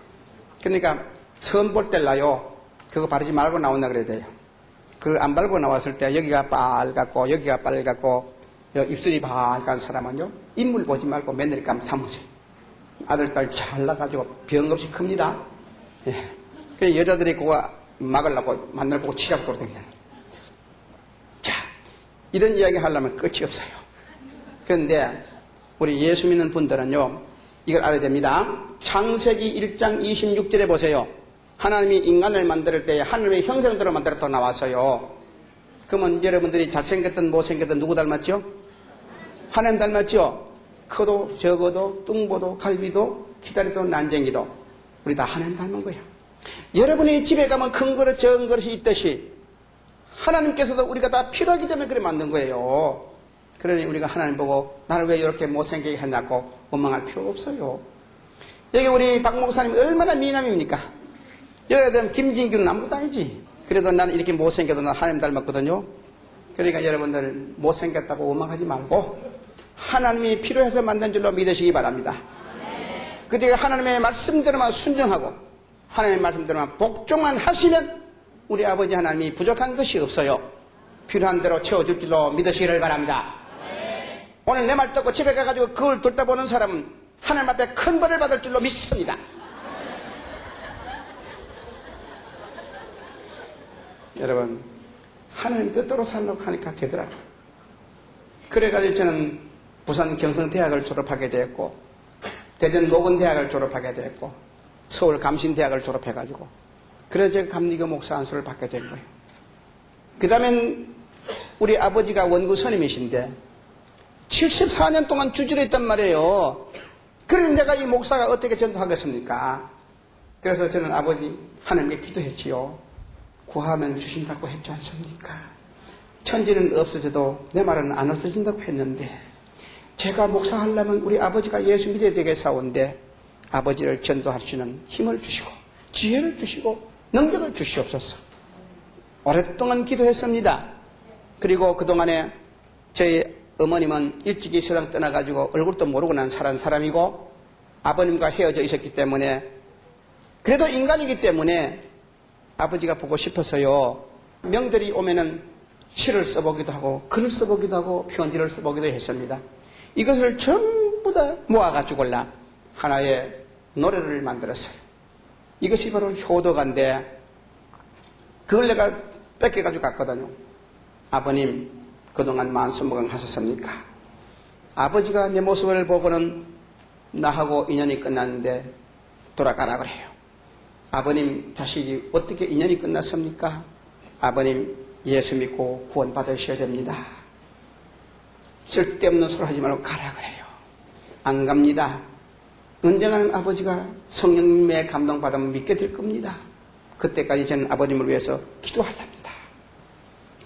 S1: 그러니까 처음 볼 때 나요, 그거 바르지 말고 나온다 그래야 돼요. 그 안 바르고 나왔을 때 여기가 빨갛고 여기가 빨갛고 입술이 빨간 사람은요, 인물 보지 말고 며느리 감 사무세요. 아들 딸 잘 나가지고 병 없이 큽니다. 예. 그래서 여자들이 그거 막으려고 만날 보고 치자고 돌아다니잖아요. 자, 이런 이야기 하려면 끝이 없어요. 그런데 우리 예수 믿는 분들은요, 이걸 알아야 됩니다. 창세기 1장 26절에 보세요. 하나님이 인간을 만들 때 하나님의 형상대로 만들었다고 나왔어요. 그러면 여러분들이 잘생겼든 못생겼든 누구 닮았죠? 하나님 닮았죠? 커도 적어도 뚱보도 갈비도 기다리도 난쟁이도 우리 다 하나님 닮은 거예요. 여러분이 집에 가면 큰 그릇 적은 그릇이 있듯이 하나님께서도 우리가 다 필요하기 때문에 그래 만든 거예요. 그러니 우리가 하나님 보고 나를 왜 이렇게 못생기게 했냐고 원망할 필요가 없어요. 여기 우리 박 목사님이 얼마나 미남입니까? 여러분 김진규는 아무것도 아니지. 그래도 나는 이렇게 못생겨도 난 하나님 닮았거든요. 그러니까 여러분들 못생겼다고 원망하지 말고 하나님이 필요해서 만든 줄로 믿으시기 바랍니다. 그러니까 하나님의 말씀대로만 순종하고 하나님의 말씀대로만 복종만 하시면 우리 아버지 하나님이 부족한 것이 없어요. 필요한 대로 채워줄 줄로 믿으시기를 바랍니다. 오늘 내 말 듣고 집에 가가지고 그걸 듣다 보는 사람은 하나님 앞에 큰 벌을 받을 줄로 믿습니다. 여러분, 하나님 뜻대로 살려고 하니까 되더라고요. 그래가지고 저는 부산 경성대학을 졸업하게 되었고, 대전 모건대학을 졸업하게 되었고, 서울 감신대학을 졸업해가지고, 그래서 제가 감리교 목사 안수를 받게 된 거예요. 그 다음엔 우리 아버지가 원구 스님이신데, 74년 동안 주지로 했단 말이에요. 그럼 내가 이 목사가 어떻게 전도하겠습니까? 그래서 저는 아버지 하나님께 기도했지요. 구하면 주신다고 했지 않습니까? 천지는 없어져도 내 말은 안 없어진다고 했는데 제가 목사하려면 우리 아버지가 예수 믿어야 되겠사온데 아버지를 전도할 수 있는 힘을 주시고 지혜를 주시고 능력을 주시옵소서. 오랫동안 기도했습니다. 그리고 그동안에 저희 어머님은 일찍이 세상 떠나가지고 얼굴도 모르고 난 살은 사람이고 아버님과 헤어져 있었기 때문에 그래도 인간이기 때문에 아버지가 보고 싶어서요. 명절이 오면은 시를 써보기도 하고 글을 써보기도 하고 편지를 써보기도 했습니다. 이것을 전부 다 모아가지고라 하나의 노래를 만들었어요. 이것이 바로 효도가인데 그걸 내가 뺏겨가지고 갔거든요. 아버님 그동안 만수무강 하셨습니까? 아버지가 내 모습을 보고는 나하고 인연이 끝났는데 돌아가라 그래요. 아버님 자식이 어떻게 인연이 끝났습니까? 아버님 예수 믿고 구원 받으셔야 됩니다. 쓸데없는 소리 하지 말고 가라 그래요. 안 갑니다. 언젠가는 아버지가 성령님의 감동받으면 믿게 될 겁니다. 그때까지 저는 아버님을 위해서 기도하랍니다.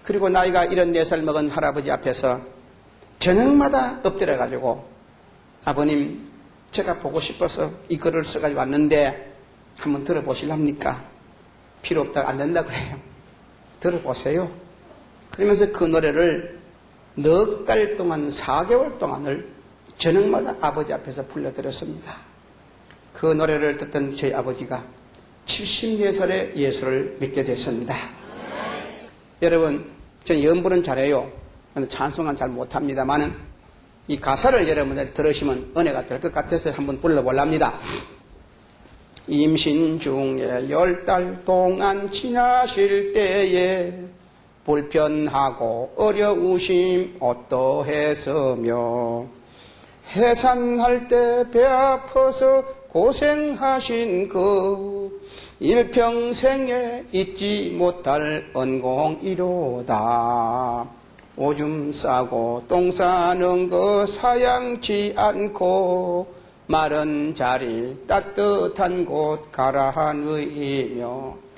S1: 그리고 나이가 74살 먹은 할아버지 앞에서 저녁마다 엎드려가지고 아버님 제가 보고 싶어서 이 글을 써가지고 왔는데 한번 들어보실랍니까? 필요 없다 안 된다 그래요. 들어보세요. 그러면서 그 노래를 넉 달 동안 4개월 동안을 저녁마다 아버지 앞에서 불러드렸습니다. 그 노래를 듣던 저희 아버지가 74살에 예수를 믿게 됐습니다. 여러분 저는 연부는 잘해요. 찬송은 잘 못합니다만은 이 가사를 여러분들 들으시면 은혜가 될 것 같아서 한번 불러보랍니다. 임신 중에 10달 동안 지나실 때에 불편하고 어려우심 어떠했으며 해산할 때 배 아파서 고생하신 그 일평생에 잊지 못할恩공이로다. 오줌 싸고 똥 싸는 거 사양치 않고 마른 자리 따뜻한 곳 가라 누이며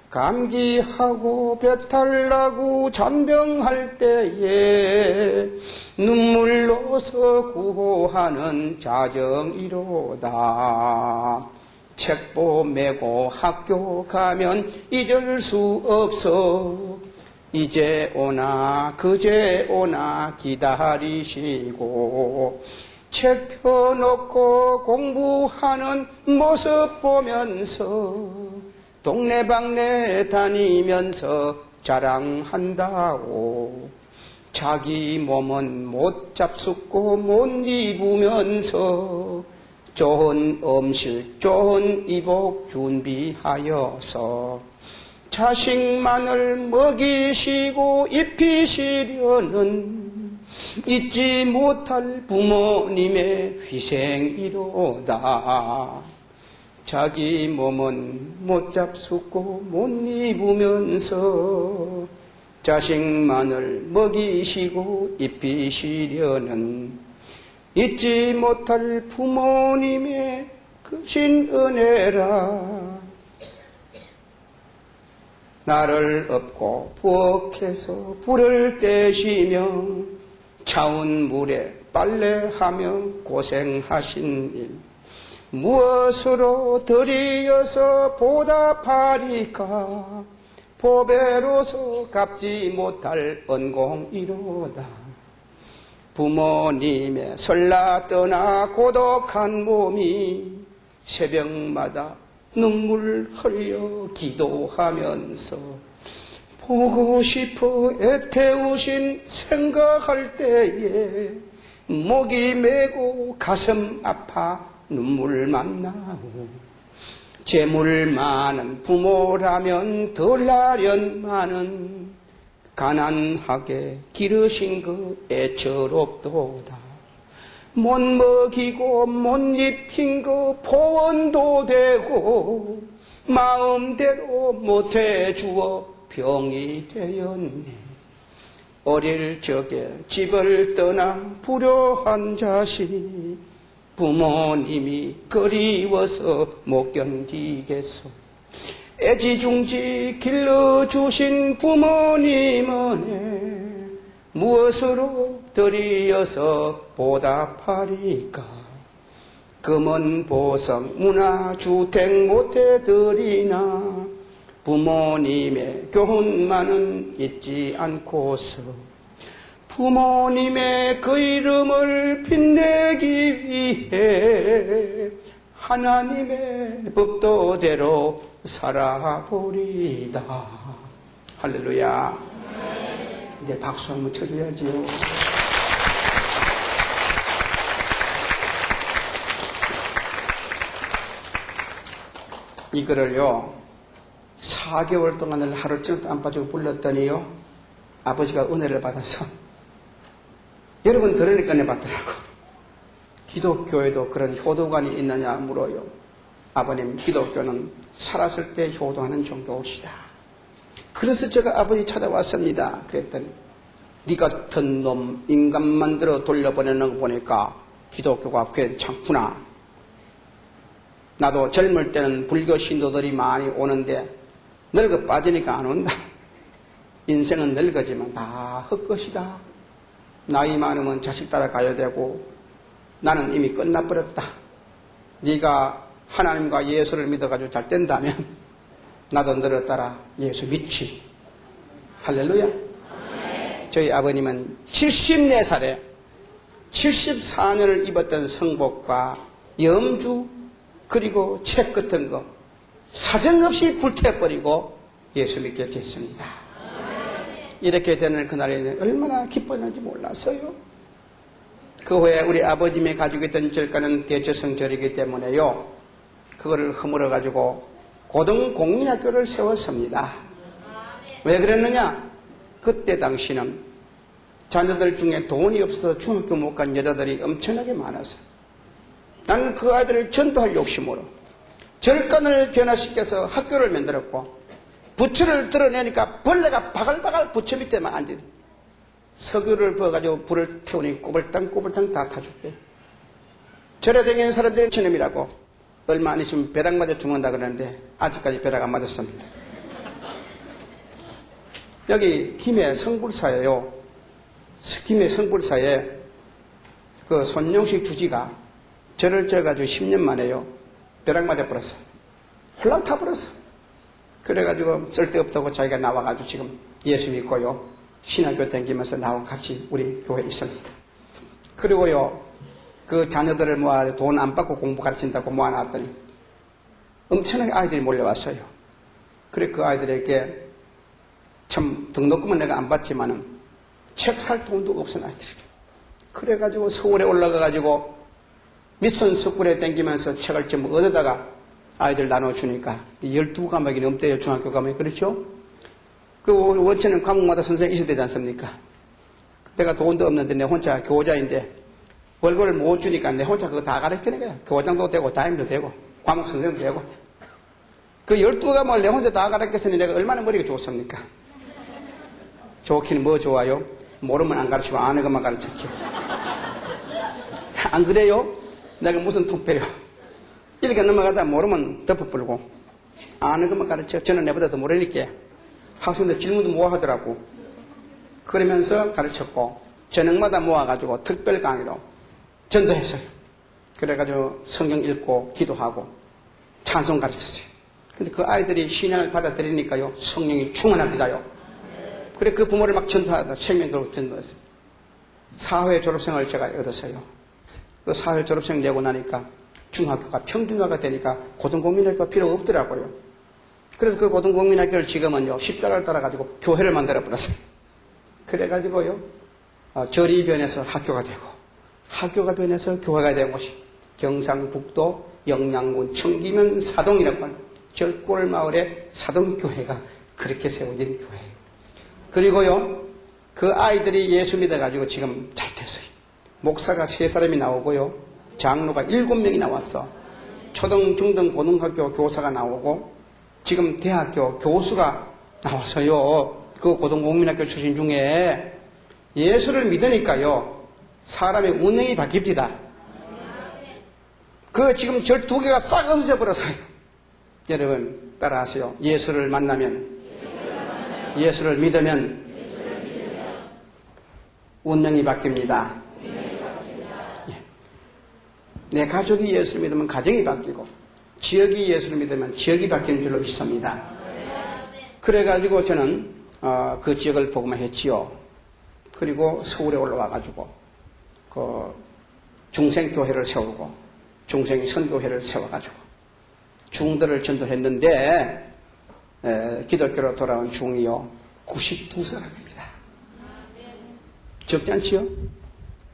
S1: 감기하고 배탈 나고 잔병할 때에 눈물로서 구호하는 자정이로다. 책보 메고 학교 가면 잊을 수 없어 이제 오나 그제 오나 기다리시고 책 펴놓고 공부하는 모습 보면서 동네방네 다니면서 자랑한다고 자기 몸은 못 잡숫고 못 입으면서 좋은 음식 좋은 이복 준비하여서 자식만을 먹이시고 입히시려는 잊지 못할 부모님의 희생이로다. 자기 몸은 못 잡숫고 못 입으면서 자식만을 먹이시고 입히시려는 잊지 못할 부모님의 크신 은혜라. 나를 업고 부엌에서 불을 떼시며 차운 물에 빨래하며 고생하신 일 무엇으로 드리어서 보답하리까. 보배로서 갚지 못할恩공이로다. 부모님의 설라 떠나 고독한 몸이 새벽마다 눈물 흘려 기도하면서 보고 싶어 애태우신 생각할 때에 목이 메고 가슴 아파 눈물만 나오. 재물 많은 부모라면 덜 아련만은 가난하게 기르신 그 애처롭도다. 못 먹이고 못 입힌 그 보원도 되고 마음대로 못해주어 병이 되었네. 어릴 적에 집을 떠나 불효한 자식 부모님이 그리워서 못 견디겠소. 애지중지 길러주신 부모님은 무엇으로 드리어서 보답하리까. 금은 보석 문화주택 못해드리나 부모님의 교훈만은 잊지 않고서 부모님의 그 이름을 빛내기 위해 하나님의 법도대로 살아보리다. 할렐루야. 이제 박수 한번 쳐줘야지요. 이거를요 4개월 동안을 하루쯤도 안 빠지고 불렀더니요 아버지가 은혜를 받아서 여러분 들으니까 은혜 받더라고. 기독교에도 그런 효도관이 있느냐 물어요. 아버님, 기독교는 살았을 때 효도하는 종교시다. 그래서 제가 아버지 찾아왔습니다. 그랬더니 네 같은 놈 인간 만들어 돌려보내는 거 보니까 기독교가 괜찮구나. 나도 젊을 때는 불교 신도들이 많이 오는데 늙어 빠지니까 안 온다. 인생은 늙어지면 다 헛것이다. 나이 많으면 자식 따라가야 되고 나는 이미 끝나버렸다. 네가 하나님과 예수를 믿어가지고 잘 된다면 나도 너를 따라 예수 믿지. 할렐루야. 저희 아버님은 74살에 74년을 입었던 성복과 염주 그리고 책 같은 거 사정없이 불태워버리고 예수 믿게 됐습니다. 이렇게 되는 그날에는 얼마나 기뻤는지 몰랐어요. 그 후에 우리 아버님이 가지고 있던 절가는 대저성절이기 때문에요 그거를 허물어가지고 고등공민학교를 세웠습니다. 왜 그랬느냐? 그때 당시는 자녀들 중에 돈이 없어서 중학교 못 간 여자들이 엄청나게 많았어요. 나는 그 아이들을 전도할 욕심으로 절간을 변화시켜서 학교를 만들었고, 부처를 드러내니까 벌레가 바글바글 부처 밑에만 앉아있어요. 석유를 부어가지고 불을 태우니 꼬불탕꼬불탕 다 타줄게. 절에 다니는 사람들은 천놈이라고 얼마 안 있으면 벼락 맞아 죽는다 그러는데 아직까지 벼락 안 맞았습니다. 여기 김해 성불사예요. 김해 성불사에 그 손용식 주지가 절을 져가지고 10년 만에요 벼락 맞아 버렸어. 홀랑 타버렸어. 그래가지고 쓸데없다고 자기가 나와가지고 지금 예수 믿고요 신학교 다니면서 나하고 같이 우리 교회에 있습니다. 그리고요 그 자녀들을 모아 돈 안 받고 공부 가르친다고 모아놨더니 엄청나게 아이들이 몰려왔어요. 그래 그 아이들에게 참 등록금은 내가 안 받지만은 책 살 돈도 없은 아이들이. 그래가지고 서울에 올라가가지고 밑선 석굴에 댕기면서 책을 좀 얻어다가 아이들 나눠주니까 12과목이 넘대요. 중학교 과목이. 그렇죠? 그 원체는 과목마다 선생님이 있어야 되지 않습니까? 내가 돈도 없는데 내 혼자 교자인데 월급을 못 주니까 내 혼자 그거 다 가르치는 거야. 교장도 되고 담임도 되고 과목 선생도 되고. 그 12과목을 내 혼자 다 가르쳤으니 내가 얼마나 머리가 좋습니까? 좋기는 뭐 좋아요? 모르면 안 가르치고 아는 것만 가르쳤죠. 안 그래요? 내가 무슨 투표요? 이렇게 넘어가다 모르면 덮어불고 아는 것만 가르쳐. 저는 내보다 더 모르니까 학생들 질문도 모아하더라고. 그러면서 가르쳤고 저녁마다 모아가지고 특별 강의로 전도했어요. 그래가지고 성경 읽고 기도하고 찬송 가르쳤어요. 근데 그 아이들이 신앙을 받아들이니까요 성령이 충만합니다요. 그래 그 부모를 막 전도하다 생명으로 전도했어요. 사회 졸업생을 제가 얻었어요. 그 사회 졸업생 내고 나니까 중학교가 평균화가 되니까 고등국민학교가 필요 없더라고요. 그래서 그 고등국민학교를 지금은요 십자가를 따라가지고 교회를 만들어 버렸어요. 그래가지고요 절이 변해서 학교가 되고 학교가 변해서 교회가 된 곳이 경상북도 영양군 청기면 사동이라고 하는 절골 마을의 사동교회가 그렇게 세워진 교회예요. 그리고요 그 아이들이 예수 믿어가지고 지금 잘 됐어요. 목사가 3사람이 나오고요 장로가 7명이 나왔어. 초등, 중등, 고등학교 교사가 나오고 지금 대학교 교수가 나와서요 그 고등국민학교 출신 중에 예수를 믿으니까요 사람의 운명이 바뀝니다. 그 지금 절 2개가 싹 없어져 버렸어요. 여러분 따라하세요. 예수를 만나면 예수를 믿으면 운명이 바뀝니다. 예. 내 가족이 예수를 믿으면 가정이 바뀌고 지역이 예수를 믿으면 지역이 바뀌는 줄로 믿습니다. 그래가지고 저는 그 지역을 복음화 했지요. 그리고 서울에 올라와가지고 그 중생교회를 세우고 중생선교회를 세워가지고 중들을 전도했는데 기독교로 돌아온 중이요 92사람입니다. 적지 않지요?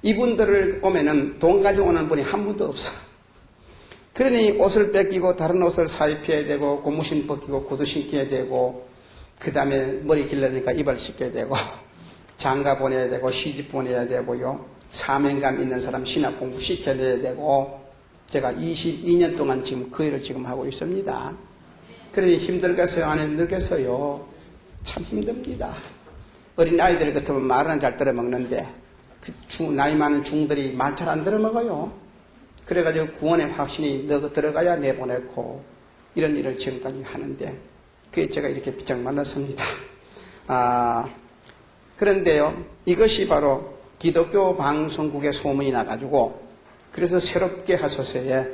S1: 이분들을 오면은 돈 가져오는 분이 한 분도 없어. 그러니 옷을 뺏기고 다른 옷을 사입혀야 되고 고무신 벗기고 구두 신겨야 되고 그 다음에 머리 길러니까 이발 씻겨야 되고 장가 보내야 되고 시집 보내야 되고요 사명감 있는 사람 신학 공부 시켜야 되고 제가 22년 동안 지금 그 일을 지금 하고 있습니다. 그러니 힘들겠어요? 안 힘들겠어요? 참 힘듭니다. 어린 아이들 같으면 말은 잘 들어먹는데 나이 많은 중들이 말 잘 안 들어먹어요. 그래가지고 구원의 확신이 너 들어가야 내보냈고 이런 일을 지금까지 하는데 그게 제가 이렇게 비짝 만났습니다. 그런데요 이것이 바로 기독교 방송국의 소문이 나가지고 그래서 새롭게 하소서에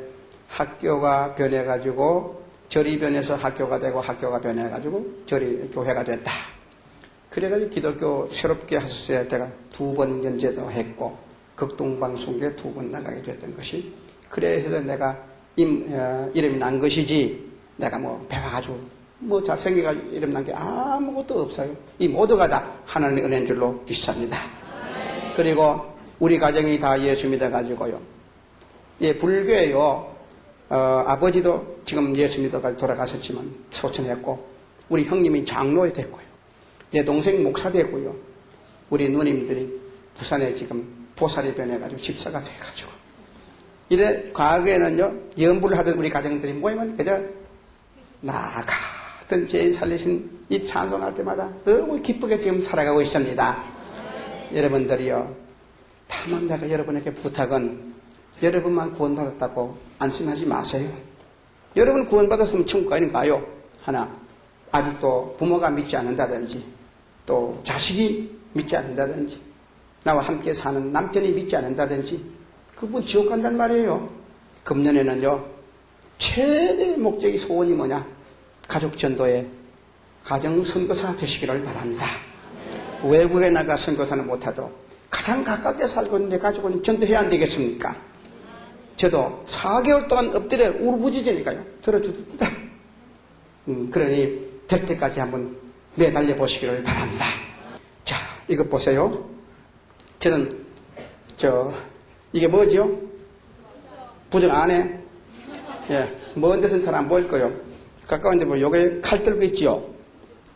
S1: 학교가 변해가지고 절이 변해서 학교가 되고 학교가 변해가지고 절이 교회가 됐다. 그래가지고 기독교 새롭게 하소서에 제가 2번 연재도 했고 극동방송국에 2번 나가게 됐던 것이 그래서 내가 이름이 난 것이지 내가 뭐 배워가지고 뭐 잘생겨가지고 이름 난 게 아무것도 없어요. 이 모두가 다 하나님의 은혜인 줄로 믿습니다. 그리고 우리 가정이 다 예수 믿어가지고요. 예, 불교에요. 아버지도 지금 예수 믿어가지고 돌아가셨지만 소천했고, 우리 형님이 장로에 됐고요. 내 동생 목사 되고요. 우리 누님들이 부산에 지금 보살이 변해가지고 집사가 돼가지고. 이래 과거에는요, 연부를 하던 우리 가정들이 모이면 그저 나가던 죄인 살리신 이 찬송할 때마다 너무 기쁘게 지금 살아가고 있습니다. 여러분들이요, 다만 내가 여러분에게 부탁은 여러분만 구원받았다고 안심하지 마세요. 여러분 구원받았으면 천국 가요. 하나, 아직도 부모가 믿지 않는다든지, 또 자식이 믿지 않는다든지, 나와 함께 사는 남편이 믿지 않는다든지, 그분 지옥 간단 말이에요. 금년에는요, 최대 목적이 소원이 뭐냐? 가족 전도에 가정 선교사 되시기를 바랍니다. 외국에 나가 선교사는 못하도 가장 가깝게 살고 있는 내 가족은 전도해야 안 되겠습니까? 저도 4개월 동안 엎드려 울부짖으니까요. 들어주듯. 그러니 될 때까지 한번 매달려 보시기를 바랍니다. 자, 이것 보세요. 저는 이게 뭐죠? 부적 안에, 예, 먼 데서는 잘 안 보일 거예요. 가까운데 뭐 요게 칼 들고 있지요.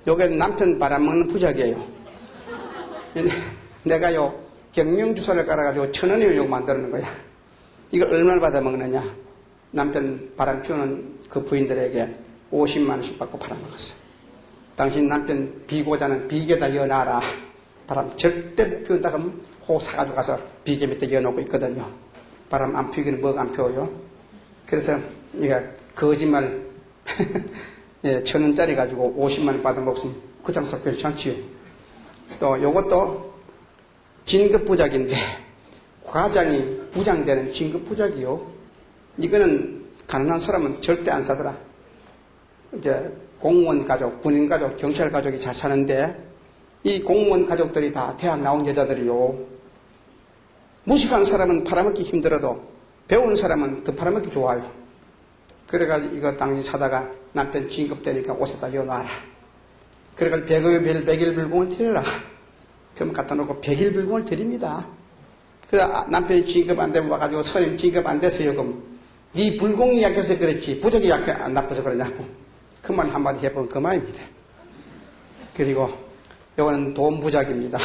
S1: 요게 남편 바람먹는 부적이에요. 내가요 경명주사를 깔아가지고 1,000원이면 요거 만드는 거야. 이걸 얼마나 받아먹느냐? 남편 바람 피우는 그 부인들에게 50만 원씩 받고 팔아먹었어. 당신 남편 비고자는 비계에다 이어놔라. 바람 절대 못 피운다 그러면 호 사가지고 가서 비계 밑에 이어놓고 있거든요. 바람 안 피우기는 뭐가 안 피워요? 그래서 이게 거짓말 예, 1,000원짜리 가지고 50만 원 받아먹으면 그 장사 괜찮지요. 또 요것도 진급부작인데 과장이 부장되는 진급부작이요. 이거는 가난한 사람은 절대 안 사더라. 이제 공무원 가족, 군인 가족, 경찰 가족이 잘 사는데 이 공무원 가족들이 다 대학 나온 여자들이요. 무식한 사람은 팔아먹기 힘들어도 배운 사람은 더 팔아먹기 좋아요. 그래가지고 이거 당시 사다가 남편 진급되니까 옷에다 이어놔라. 그래가지고 백일불공을 드려라. 그럼 갖다 놓고 백일불공을 드립니다. 그래서 남편이 진급 안 되면 와가지고 선임 진급 안 돼서요. 그럼 네 불공이 약해서 그렇지 부적이 안 나빠서 그러냐고. 그 말 한마디 해보면 그만입니다. 그리고 이거는 돈부작입니다.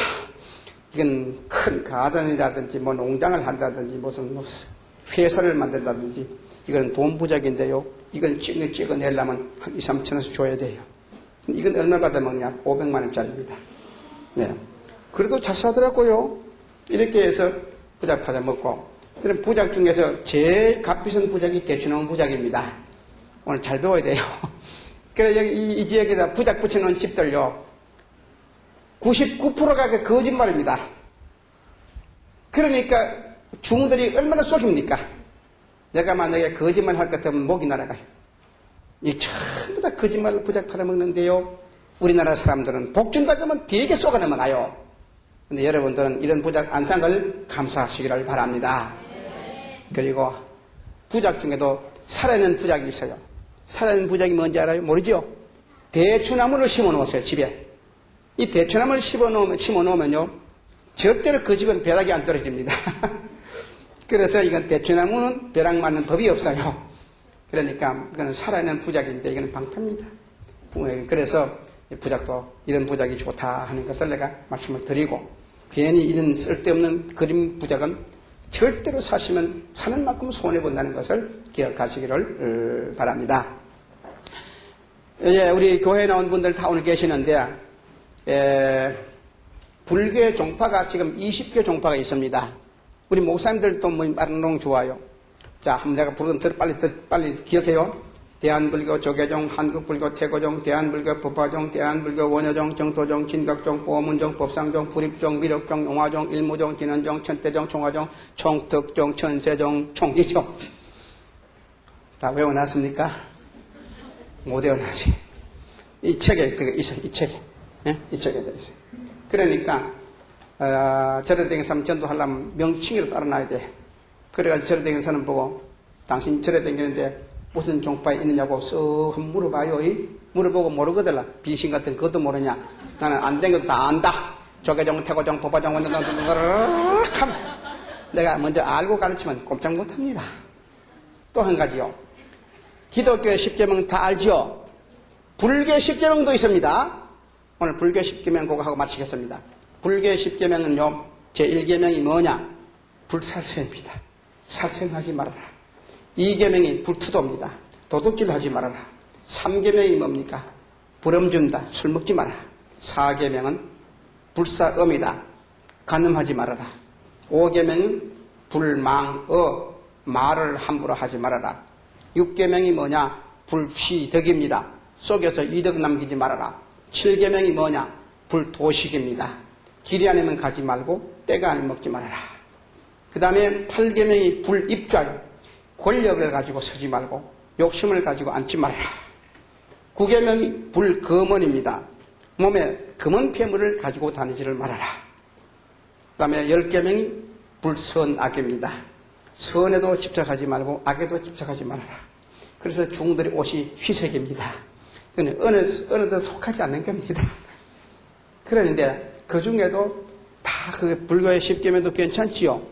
S1: 이건 큰 가전이라든지 뭐 농장을 한다든지 무슨 회사를 만든다든지 이건 돈부작인데요. 이건 찍어내려면 한 2, 3천 원씩 줘야 돼요. 이건 얼마 받아먹냐? 500만 원짜리입니다. 네. 그래도 잘 사더라고요. 이렇게 해서 부작 받아먹고. 그럼 부작 중에서 제일 값비싼 부작이 대추나무 부작입니다. 오늘 잘 배워야 돼요. 그래서 여기 이 지역에다 부작 붙여놓은 집들요. 99%가 거짓말입니다. 그러니까 중들이 얼마나 쏘깁니까? 내가 만약에 거짓말 할 것 같으면 목이 날아가요. 이 전부 다 거짓말로 부작 팔아먹는데요. 우리나라 사람들은 복 준다 그러면 되게 쏘가 넘어가요. 근데 여러분들은 이런 부작 안 산 걸 감사하시기를 바랍니다. 그리고 부작 중에도 살아있는 부작이 있어요. 살아있는 부작이 뭔지 알아요? 모르죠? 대추나무를 심어 놓으세요, 집에. 이 대추나무를 심어 놓으면요, 절대로 그 집은 벼락이 안 떨어집니다. 그래서 이건 대추나무는 벼락 맞는 법이 없어요. 그러니까 이거는 살아있는 부작인데 이거는 방패입니다. 그래서 부작도 이런 부작이 좋다 하는 것을 내가 말씀을 드리고, 괜히 이런 쓸데없는 그림 부작은 절대로 사시면 사는 만큼 손해본다는 것을 기억하시기를 바랍니다. 이제 우리 교회에 나온 분들 다 오늘 계시는데, 불교의 종파가 지금 20개 종파가 있습니다. 우리 목사님들도 뭐 말하는 거 좋아요. 자, 한번 내가 부르던 빨리 기억해요. 대한불교, 조계종, 한국불교, 태고종, 대한불교, 법화종, 대한불교, 원효종, 정토종, 진각종, 보문종, 법상종, 불입종, 미륵종, 용화종, 일무종, 진원종, 천대종, 총화종, 총특종, 천세종, 총지종. 다 외워놨습니까? 못 외워놨지. 이 책에 그게 있어요. 이 책에. 예? 이 책에 들어있어요. 그러니까 절에 댕기는 전도하려면 명칭으로 따라놔야 돼. 그래가지고 절에 댕기는 사람 보고 당신 절에 댕기는데 무슨 종파에 있느냐고 쓱 물어봐요. 물어보고 모르거든. 비신 같은 그것도 모르냐. 나는 안 댕겨도 다 안다. 조계종, 태고종, 법화종, 원효종, 내가 먼저 알고 가르치면 꼼짝 못합니다. 또 한 가지요. 기독교의 10계명 다 알죠? 불교 10계명도 있습니다. 오늘 불교 10계명 그거 하고 마치겠습니다. 불교 10계명은요, 제1계명이 뭐냐? 불살생입니다. 살생하지 말아라. 2계명이 불투도입니다. 도둑질 하지 말아라. 3계명이 뭡니까? 불엄준다. 술 먹지 말아라. 4계명은 불사음이다. 간음하지 말아라. 5계명은 불망어. 말을 함부로 하지 말아라. 6계명이 뭐냐? 불취덕입니다. 속에서 이덕 남기지 말아라. 7계명이 뭐냐? 불도식입니다. 길이 아니면 가지 말고 때가 아니면 먹지 말아라. 그 다음에 8계명이 불입좌요. 권력을 가지고 서지 말고 욕심을 가지고 앉지 말아라. 9계명이 불거먼입니다. 몸에 검은 폐물을 가지고 다니지를 말아라. 그 다음에 10계명이 불선악입니다. 선에도 집착하지 말고 악에도 집착하지 말아라. 그래서 중들의 옷이 휘색입니다. 어느 데 속하지 않는 겁니다. 그러는데 그 중에도 다 그 불교의 10계명도 괜찮지요.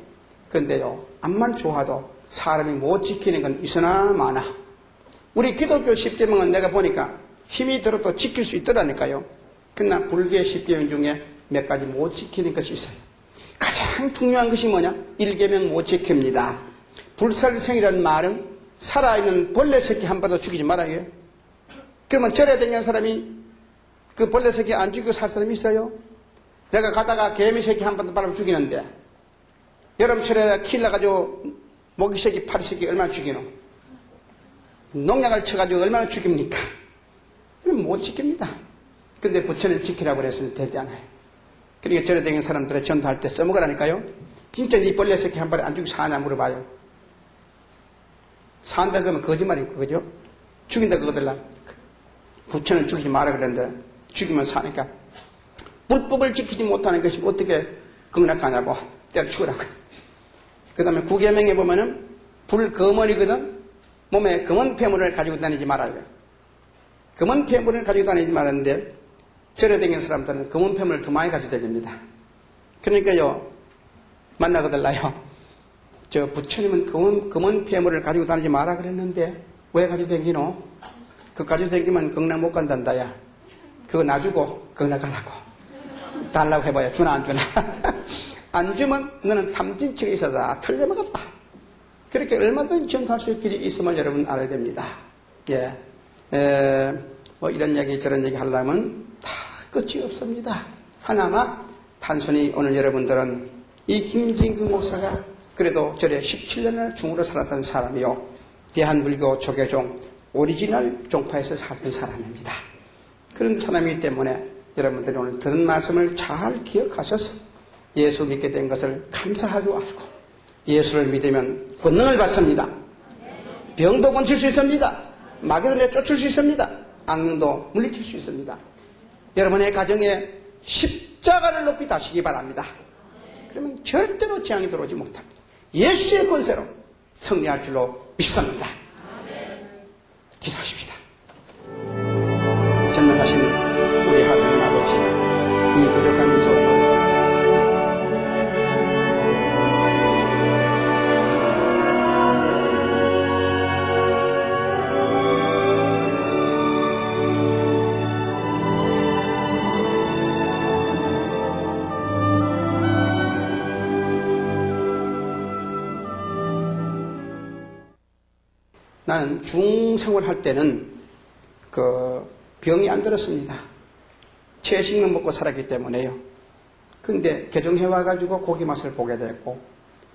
S1: 그런데요, 암만 좋아도 사람이 못 지키는 건 있으나 마나. 우리 기독교 10계명은 내가 보니까 힘이 들어도 지킬 수 있더라니까요. 그러나 불교의 10계명 중에 몇 가지 못 지키는 것이 있어요. 가장 중요한 것이 뭐냐? 1계명 못 지킵니다. 불살생이라는 말은 살아있는 벌레 새끼 한 번도 죽이지 말아요. 그러면 절에 다니는 사람이 그 벌레 새끼 안 죽이고 살 사람이 있어요? 내가 가다가 개미 새끼 한 번도 밟아 죽이는데 여름철에 키려가지고 모기 새끼, 파리 새끼 얼마나 죽이노? 농약을 쳐가지고 얼마나 죽입니까? 못 지킵니다. 근데 부처는 지키라고 그랬으면 되지 않아요. 그러니까 절에 다니는 사람들의 전도할 때 써먹으라니까요. 진짜 이 벌레 새끼 한 번에 안 죽이고 사냐 물어봐요. 산다 그러면 거짓말이고, 그죠? 죽인다 그거들라. 부처는 죽이지 마라 그랬는데 죽이면 사니까 불법을 지키지 못하는 것이 어떻게 극락하냐고 때려 죽으라고. 그 다음에 9계명에 보면은 불거먼이거든. 몸에 검은 폐물을 가지고 다니지 말아요. 검은 폐물을 가지고 다니지 말았는데 절에 다니는 사람들은 검은 폐물을 더 많이 가지고 다닙니다. 그러니까요, 만나거들라요. 저 부처님은 검은 폐물을 가지고 다니지 마라 그랬는데 왜 가지고 다니노? 그거 가지고 다니면 극락 못 간단다야. 그거 놔주고 극락 가라고. 달라고 해봐야 주나 안 주나. 안 주면 너는 탐진치가 있어서 틀려먹었다. 그렇게 얼마든지 전도할 수 있는 길이 있음을 여러분 알아야 됩니다. 예. 뭐 이런 얘기 저런 얘기 하려면 다 끝이 없습니다. 하나만 단순히 오늘 여러분들은 이 김진규 목사가 그래도 절에 17년을 중으로 살았던 사람이요. 대한불교 조계종 오리지널 종파에서 살던 사람입니다. 그런 사람이기 때문에 여러분들이 오늘 들은 말씀을 잘 기억하셔서 예수 믿게 된 것을 감사하고 알고 예수를 믿으면 권능을 받습니다. 병도 고칠 수 있습니다. 마귀도 내쫓을 수 있습니다. 악령도 물리칠 수 있습니다. 여러분의 가정에 십자가를 높이 다시기 바랍니다. 그러면 절대로 재앙이 들어오지 못합니다. 예수의 권세로 승리할 줄로 믿습니다. 기도하십시다. 전능하신 우리 하나님 아버지, 이 부족한 미소로 나는 중생활 할 때는 병이 안 들었습니다. 채식만 먹고 살았기 때문에요. 근데 개종해 와가지고 고기 맛을 보게 됐고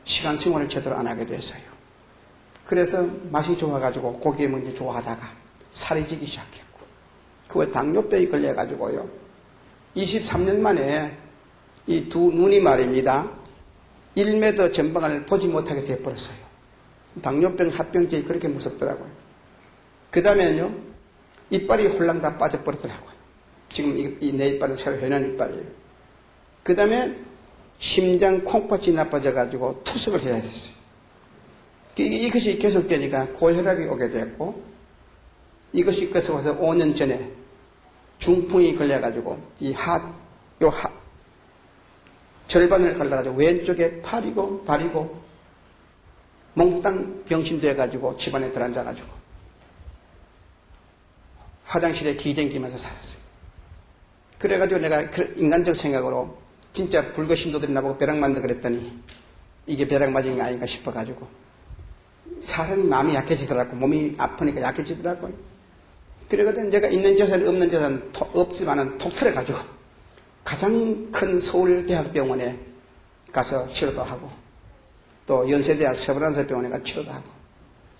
S1: 시간 생활을 제대로 안 하게 됐어요. 그래서 맛이 좋아가지고 고기 먹는 좋아하다가 살이 찌기 시작했고 그 당뇨병이 걸려가지고요. 23년 만에 이 두 눈이 말입니다. 1m 전방을 보지 못하게 돼버렸어요. 당뇨병, 합병증이 그렇게 무섭더라고요. 그 다음에는요, 이빨이 홀랑 다 빠져버리더라고요. 지금 내 이빨은 새로 해놓은 이빨이에요. 그 다음에 심장 콩팥이 나빠져가지고 투석을 해야 했었어요. 이것이 계속되니까 고혈압이 오게 됐고, 이것이 계속해서 5년 전에 중풍이 걸려가지고, 절반을 갈라가지고 왼쪽에 팔이고 발이고 몽땅 병신돼가지고 집안에 들어앉아가지고 화장실에 기댕기면서 살았어요. 그래가지고 내가 인간적 생각으로 진짜 불교 신도들이 나보고 벼락 만다 그랬더니 이게 벼락 맞은 게 아닌가 싶어가지고 사람이 마음이 약해지더라고. 몸이 아프니까 약해지더라고요. 그래가지고 내가 있는 재산 없는 재산 없지만은 톡 털어가지고 가장 큰 서울대학병원에 가서 치료도 하고 또 연세대학 서울한서병원에 가서 치료도 하고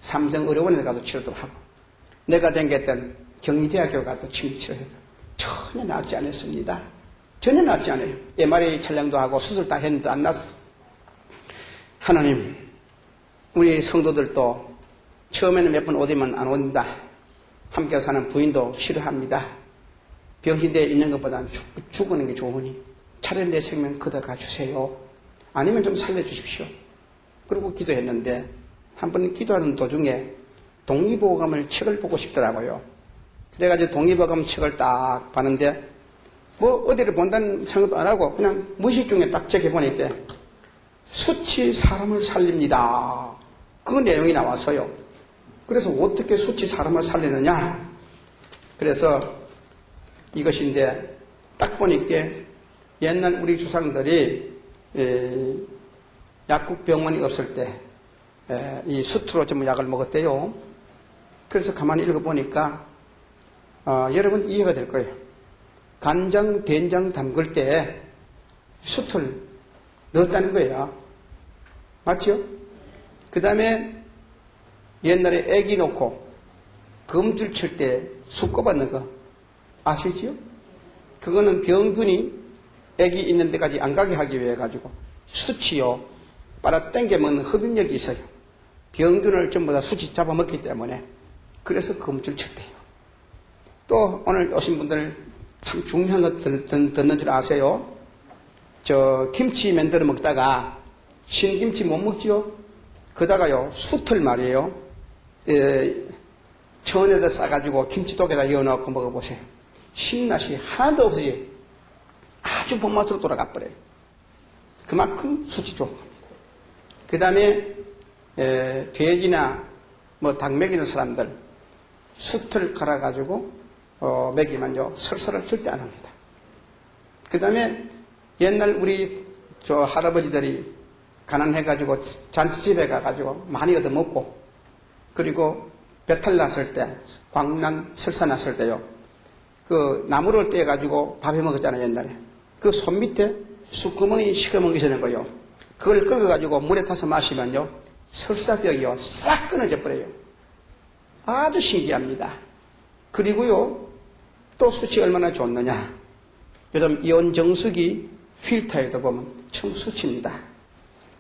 S1: 삼성의료원에 가서 치료도 하고 내가 댕겼던 경희대학교 가서 치료해도 전혀 낫지 않았습니다. 전혀 낫지 않아요. MRI 촬영도 하고 수술 다 했는데 안 났어. 하나님, 우리 성도들도 처음에는 몇 번 오디면 안 온다. 함께 사는 부인도 싫어합니다. 병신대에 있는 것보다는 죽는 게 좋으니 차라리 내 생명 걷어가 주세요. 아니면 좀 살려주십시오. 그러고 기도했는데 한 번 기도하는 도중에 동의보감을 책을 보고 싶더라고요. 그래가지고 동의보감 책을 딱 봤는데 뭐 어디를 본다는 생각도 안 하고 그냥 무의식 중에 딱 적혀보니까 수치 사람을 살립니다. 그 내용이 나왔어요. 그래서 어떻게 수치 사람을 살리느냐. 그래서 이것인데 딱 보니까 옛날 우리 조상들이 약국 병원이 없을 때 이 수트로 전부 약을 먹었대요. 그래서 가만히 읽어보니까 여러분 이해가 될 거예요. 간장, 된장 담글 때 숯을 넣었다는 거예요. 맞죠? 그 다음에 옛날에 애기 놓고 검줄 칠 때 숯 꼽았는 거 아시지요? 그거는 병균이 애기 있는 데까지 안 가게 하기 위해 가지고 숯이요 빨아 당겨 먹는 흡입력이 있어요. 병균을 전부 다 숯이 잡아먹기 때문에 그래서 검줄 칠 때요. 또 오늘 오신 분들 참 중요한 거 듣는 줄 아세요? 저 김치 만들어 먹다가 신김치 못 먹지요? 그다가요 숯을 말이에요 천에다 싸가지고 김치독에다 이어넣고 먹어보세요. 신맛이 하나도 없어요. 아주 본맛으로 돌아가 버려요. 그만큼 숯이 좋은 겁니다. 그 다음에 돼지나 뭐 닭 먹이는 사람들 숯을 갈아가지고 먹이면요 설사를 절대 안 합니다. 그 다음에 옛날 우리 저 할아버지들이 가난해가지고 잔치집에 가가지고 많이 얻어먹고 그리고 배탈 났을 때 광난 설사 났을 때요 그 나무를 떼가지고 밥해 먹었잖아요. 옛날에 그 손 밑에 숯구멍이 시커먼 게 있는 거예요. 그걸 끓여가지고 물에 타서 마시면요 설사병이요 싹 끊어져 버려요. 아주 신기합니다. 그리고요 또 숯이 얼마나 좋느냐. 요즘 이온정수기 필터에도 보면 참 숯입니다.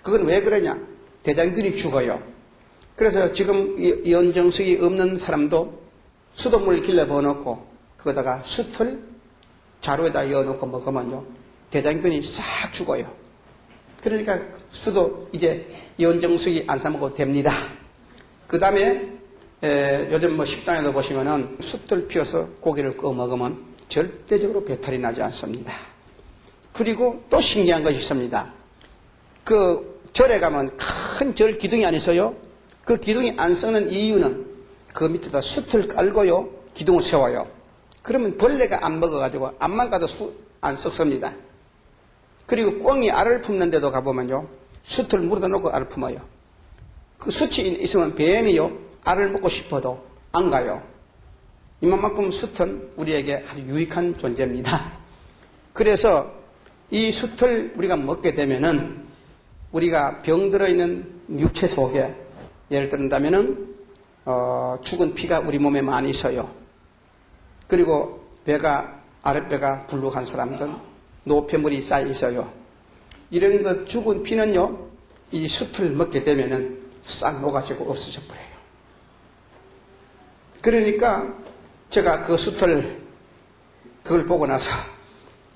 S1: 그건 왜 그러냐. 대장균이 죽어요. 그래서 지금 이온정수기 없는 사람도 수돗물을 길러 부어놓고 거기다가 숯을 자루에다 이어놓고 먹으면요 대장균이 싹 죽어요. 그러니까 수도 이제 이온정수기 안 사먹어도 됩니다. 그 다음에 요즘 뭐 식당에도 보시면은 숯을 피워서 고기를 구워 먹으면 절대적으로 배탈이 나지 않습니다. 그리고 또 신기한 것이 있습니다. 그 절에 가면 큰 절 기둥이 안 있어요. 그 기둥이 안 썩는 이유는 그 밑에다 숯을 깔고요 기둥을 세워요. 그러면 벌레가 안 먹어가지고 암만 가도 안 썩습니다. 그리고 꿩이 알을 품는 데도 가보면요 숯을 물에다 놓고 알을 품어요. 그 숯이 있으면 뱀이요 알을 먹고 싶어도 안 가요. 이만큼 숯은 우리에게 아주 유익한 존재입니다. 그래서 이 숯을 우리가 먹게 되면은 우리가 병들어 있는 육체 속에 예를 들은다면은 죽은 피가 우리 몸에 많이 있어요. 그리고 아랫배가 불룩한 사람들 노폐물이 쌓여 있어요. 이런 것 죽은 피는요 이 숯을 먹게 되면은 싹 녹아지고 없어져 버려요. 그러니까 제가 그 숯을 그걸 보고 나서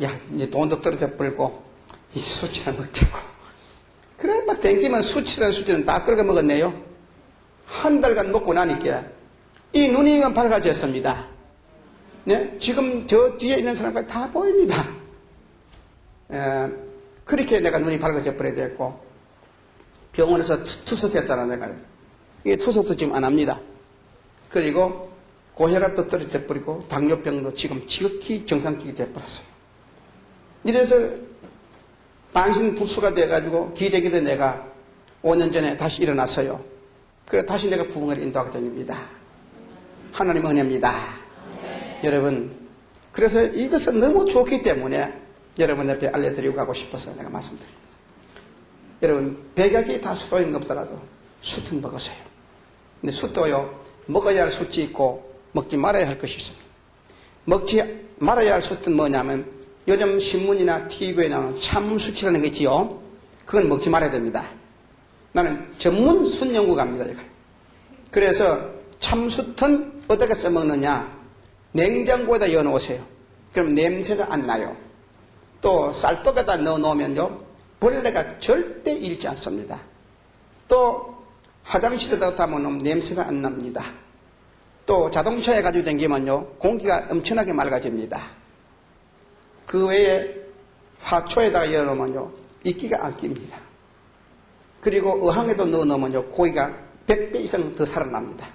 S1: 야 이제 돈도 떨어져 버리고 이제 숯이나 먹자고. 그래 막 땡기면 숯이는 다 끓여 먹었네요. 한 달간 먹고 나니까 이 눈이 밝아졌습니다. 네? 지금 저 뒤에 있는 사람까지 다 보입니다. 그렇게 내가 눈이 밝아져 버려야 됐고 병원에서 투석했잖아 내가. 이게 투석도 지금 안 합니다. 그리고 고혈압도 떨어져 버리고 당뇨병도 지금 지극히 정상적이 되어버렸어요. 이래서 만신불수가 돼가지고 기대기도 내가 5년 전에 다시 일어났어요. 그래 다시 내가 부흥을 인도하게 됩니다. 하나님의 은혜입니다. 여러분, 그래서 이것은 너무 좋기 때문에 여러분 앞에 알려드리고 가고 싶어서 내가 말씀드립니다. 여러분, 백약이 다 수도인 것보다도 숯은 먹으세요. 근데 숯도요, 먹어야 할 숯이 있고 먹지 말아야 할 것이 있습니다. 먹지 말아야 할 숯은 뭐냐면 요즘 신문이나 TV에 나오는 참숯이라는 게 있지요. 그건 먹지 말아야 됩니다. 나는 전문 숯 연구가입니다. 그래서 참숯은 어떻게 써먹느냐, 냉장고에다 넣어놓으세요. 그럼 냄새가 안 나요. 또 쌀떡에다 넣어놓으면요, 벌레가 절대 잃지 않습니다. 또 화장실에다 담아놓으면 냄새가 안 납니다. 또 자동차에 가지고 다니면요, 공기가 엄청나게 맑아집니다. 그 외에 화초에다가 열어놓으면요, 이끼가 안 낍니다. 그리고 어항에도 넣어놓으면요, 고기가 100배 이상 더 살아납니다.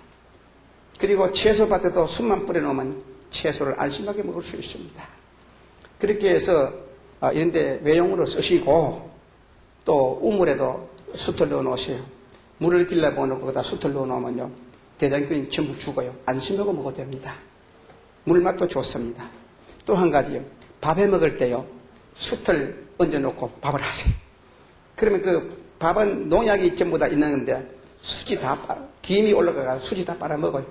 S1: 그리고 채소밭에도 숯만 뿌려놓으면 채소를 안심하게 먹을 수 있습니다. 그렇게 해서 이런데 외용으로 쓰시고, 또 우물에도 숯을 넣어놓으세요. 물을 길러보는 거기다 숯을 넣어놓으면요, 대장균이 전부 죽어요. 안심하고 먹어도 됩니다. 물맛도 좋습니다. 또 한 가지요, 밥에 먹을 때요, 숯을 얹어놓고 밥을 하세요. 그러면 그 밥은 농약이 전부 다 있는데 숯이 다 김이 올라가서 숯이 다 빨아먹어요.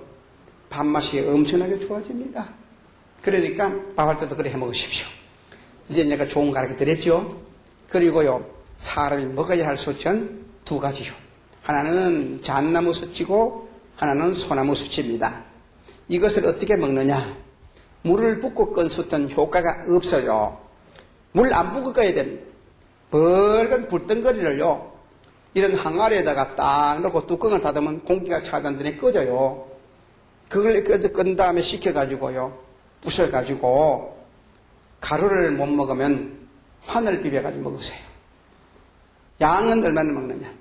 S1: 밥맛이 엄청나게 좋아집니다. 그러니까 밥할 때도 그래 해 먹으십시오. 이제 내가 좋은 가르쳐 드렸죠. 그리고요, 사람이 먹어야 할 숯은 두 가지요. 하나는 잣나무 숯이고 하나는 소나무 숯입니다. 이것을 어떻게 먹느냐? 물을 붓고 끈 숯은 효과가 없어요. 물 안 붓고 꺼야 됩니다. 벌건 불덩거리를요, 이런 항아리에다가 딱 넣고 뚜껑을 닫으면 공기가 차단되니 꺼져요. 그걸 끈 다음에 식혀가지고요, 부셔가지고 가루를 못 먹으면 환을 비벼가지고 먹으세요. 양은 얼마나 먹느냐?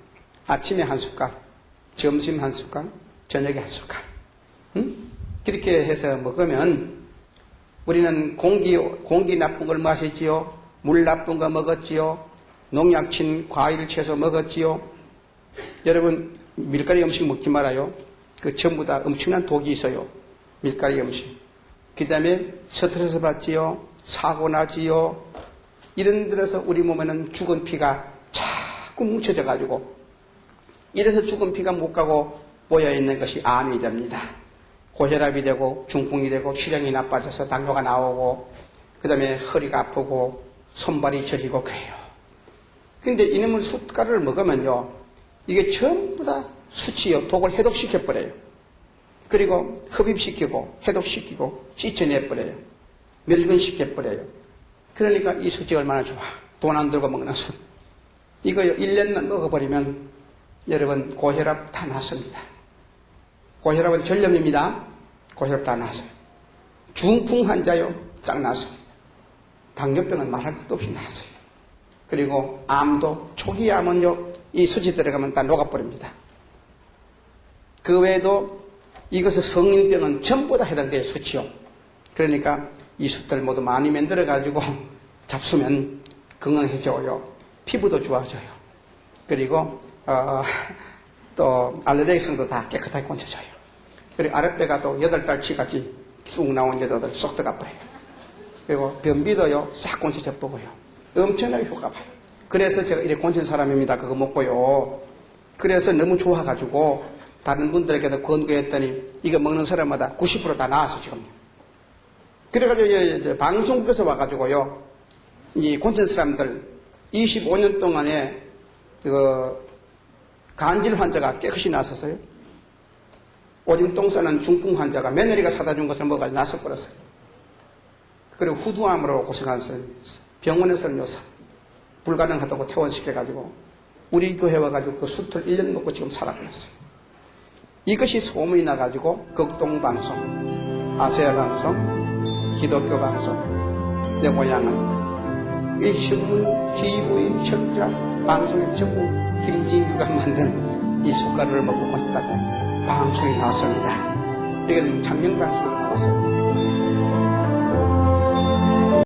S1: 아침에 한 숟갈, 점심 한 숟갈, 저녁에 한 숟갈. 그렇게 해서 먹으면 우리는 공기 나쁜 걸 마시지요. 물 나쁜 거 먹었지요. 농약 친 과일 채소 먹었지요. 여러분, 밀가루 음식 먹지 말아요. 그 전부 다 엄청난 독이 있어요. 밀가루 음식. 그 다음에 스트레스 받지요. 사고 나지요. 이런 데서 우리 몸에는 죽은 피가 자꾸 뭉쳐져 가지고, 이래서 죽은 피가 못 가고 모여있는 것이 암이 됩니다. 고혈압이 되고 중풍이 되고 시력이 나빠져서 당뇨가 나오고, 그 다음에 허리가 아프고 손발이 저리고 그래요. 근데 이놈의 숯가루를 먹으면요, 이게 전부 다 숯이요, 독을 해독시켜버려요. 그리고 흡입시키고 해독시키고 씻어내버려요. 멸균시켜버려요. 그러니까 이 숯이 얼마나 좋아. 돈 안 들고 먹는 숯. 이거요, 1년만 먹어버리면 여러분 고혈압 다 났습니다. 고혈압은 전염입니다. 고혈압 다 났어요. 중풍 환자요, 쫙 났습니다. 당뇨병은 말할 것도 없이 났어요. 그리고 암도, 초기 암은요, 이 숯이 들어가면 다 녹아버립니다. 그 외에도 이것은 성인병은 전부 다 해당돼요, 숯이요. 그러니까 이 숯들 모두 많이 만들어가지고 잡수면 건강해져요. 피부도 좋아져요. 그리고 또 알레르기성도 다 깨끗하게 고쳐져요. 그리고 아랫배가 또 8달치까지 쑥 나온 여자들 쏙 들어가 버려요. 그리고 변비도요, 싹 고쳐져 보고요. 엄청나게 효과 봐요. 그래서 제가 이렇게 고친 사람입니다. 그거 먹고요. 그래서 너무 좋아가지고 다른 분들에게도 권고했더니 이거 먹는 사람마다 90% 다 나왔어, 지금. 그래가지고 방송국에서 와가지고요, 이 고친 사람들 25년 동안에 그 간질 환자가 깨끗이 나섰어요. 오줌 똥 싸는 중풍 환자가 며느리가 사다 준 것을 먹어가지고 나서버렸어요. 그리고 후두암으로 고생한 사람이 있어요. 병원에서는요, 불가능하다고 퇴원시켜가지고 우리 교회 와가지고 그 숯을 1년 먹고 지금 살아버렸어요. 이것이 소문이 나가지고 극동방송, 아세아방송, 기독교 방송, 내 고향은 이 신문, TV, 청자, 방송에 전부 김진규가 만든 이 숟가루를 먹고 왔다고 방송이 나왔습니다. 여기는 장명 방식으로 나왔어요.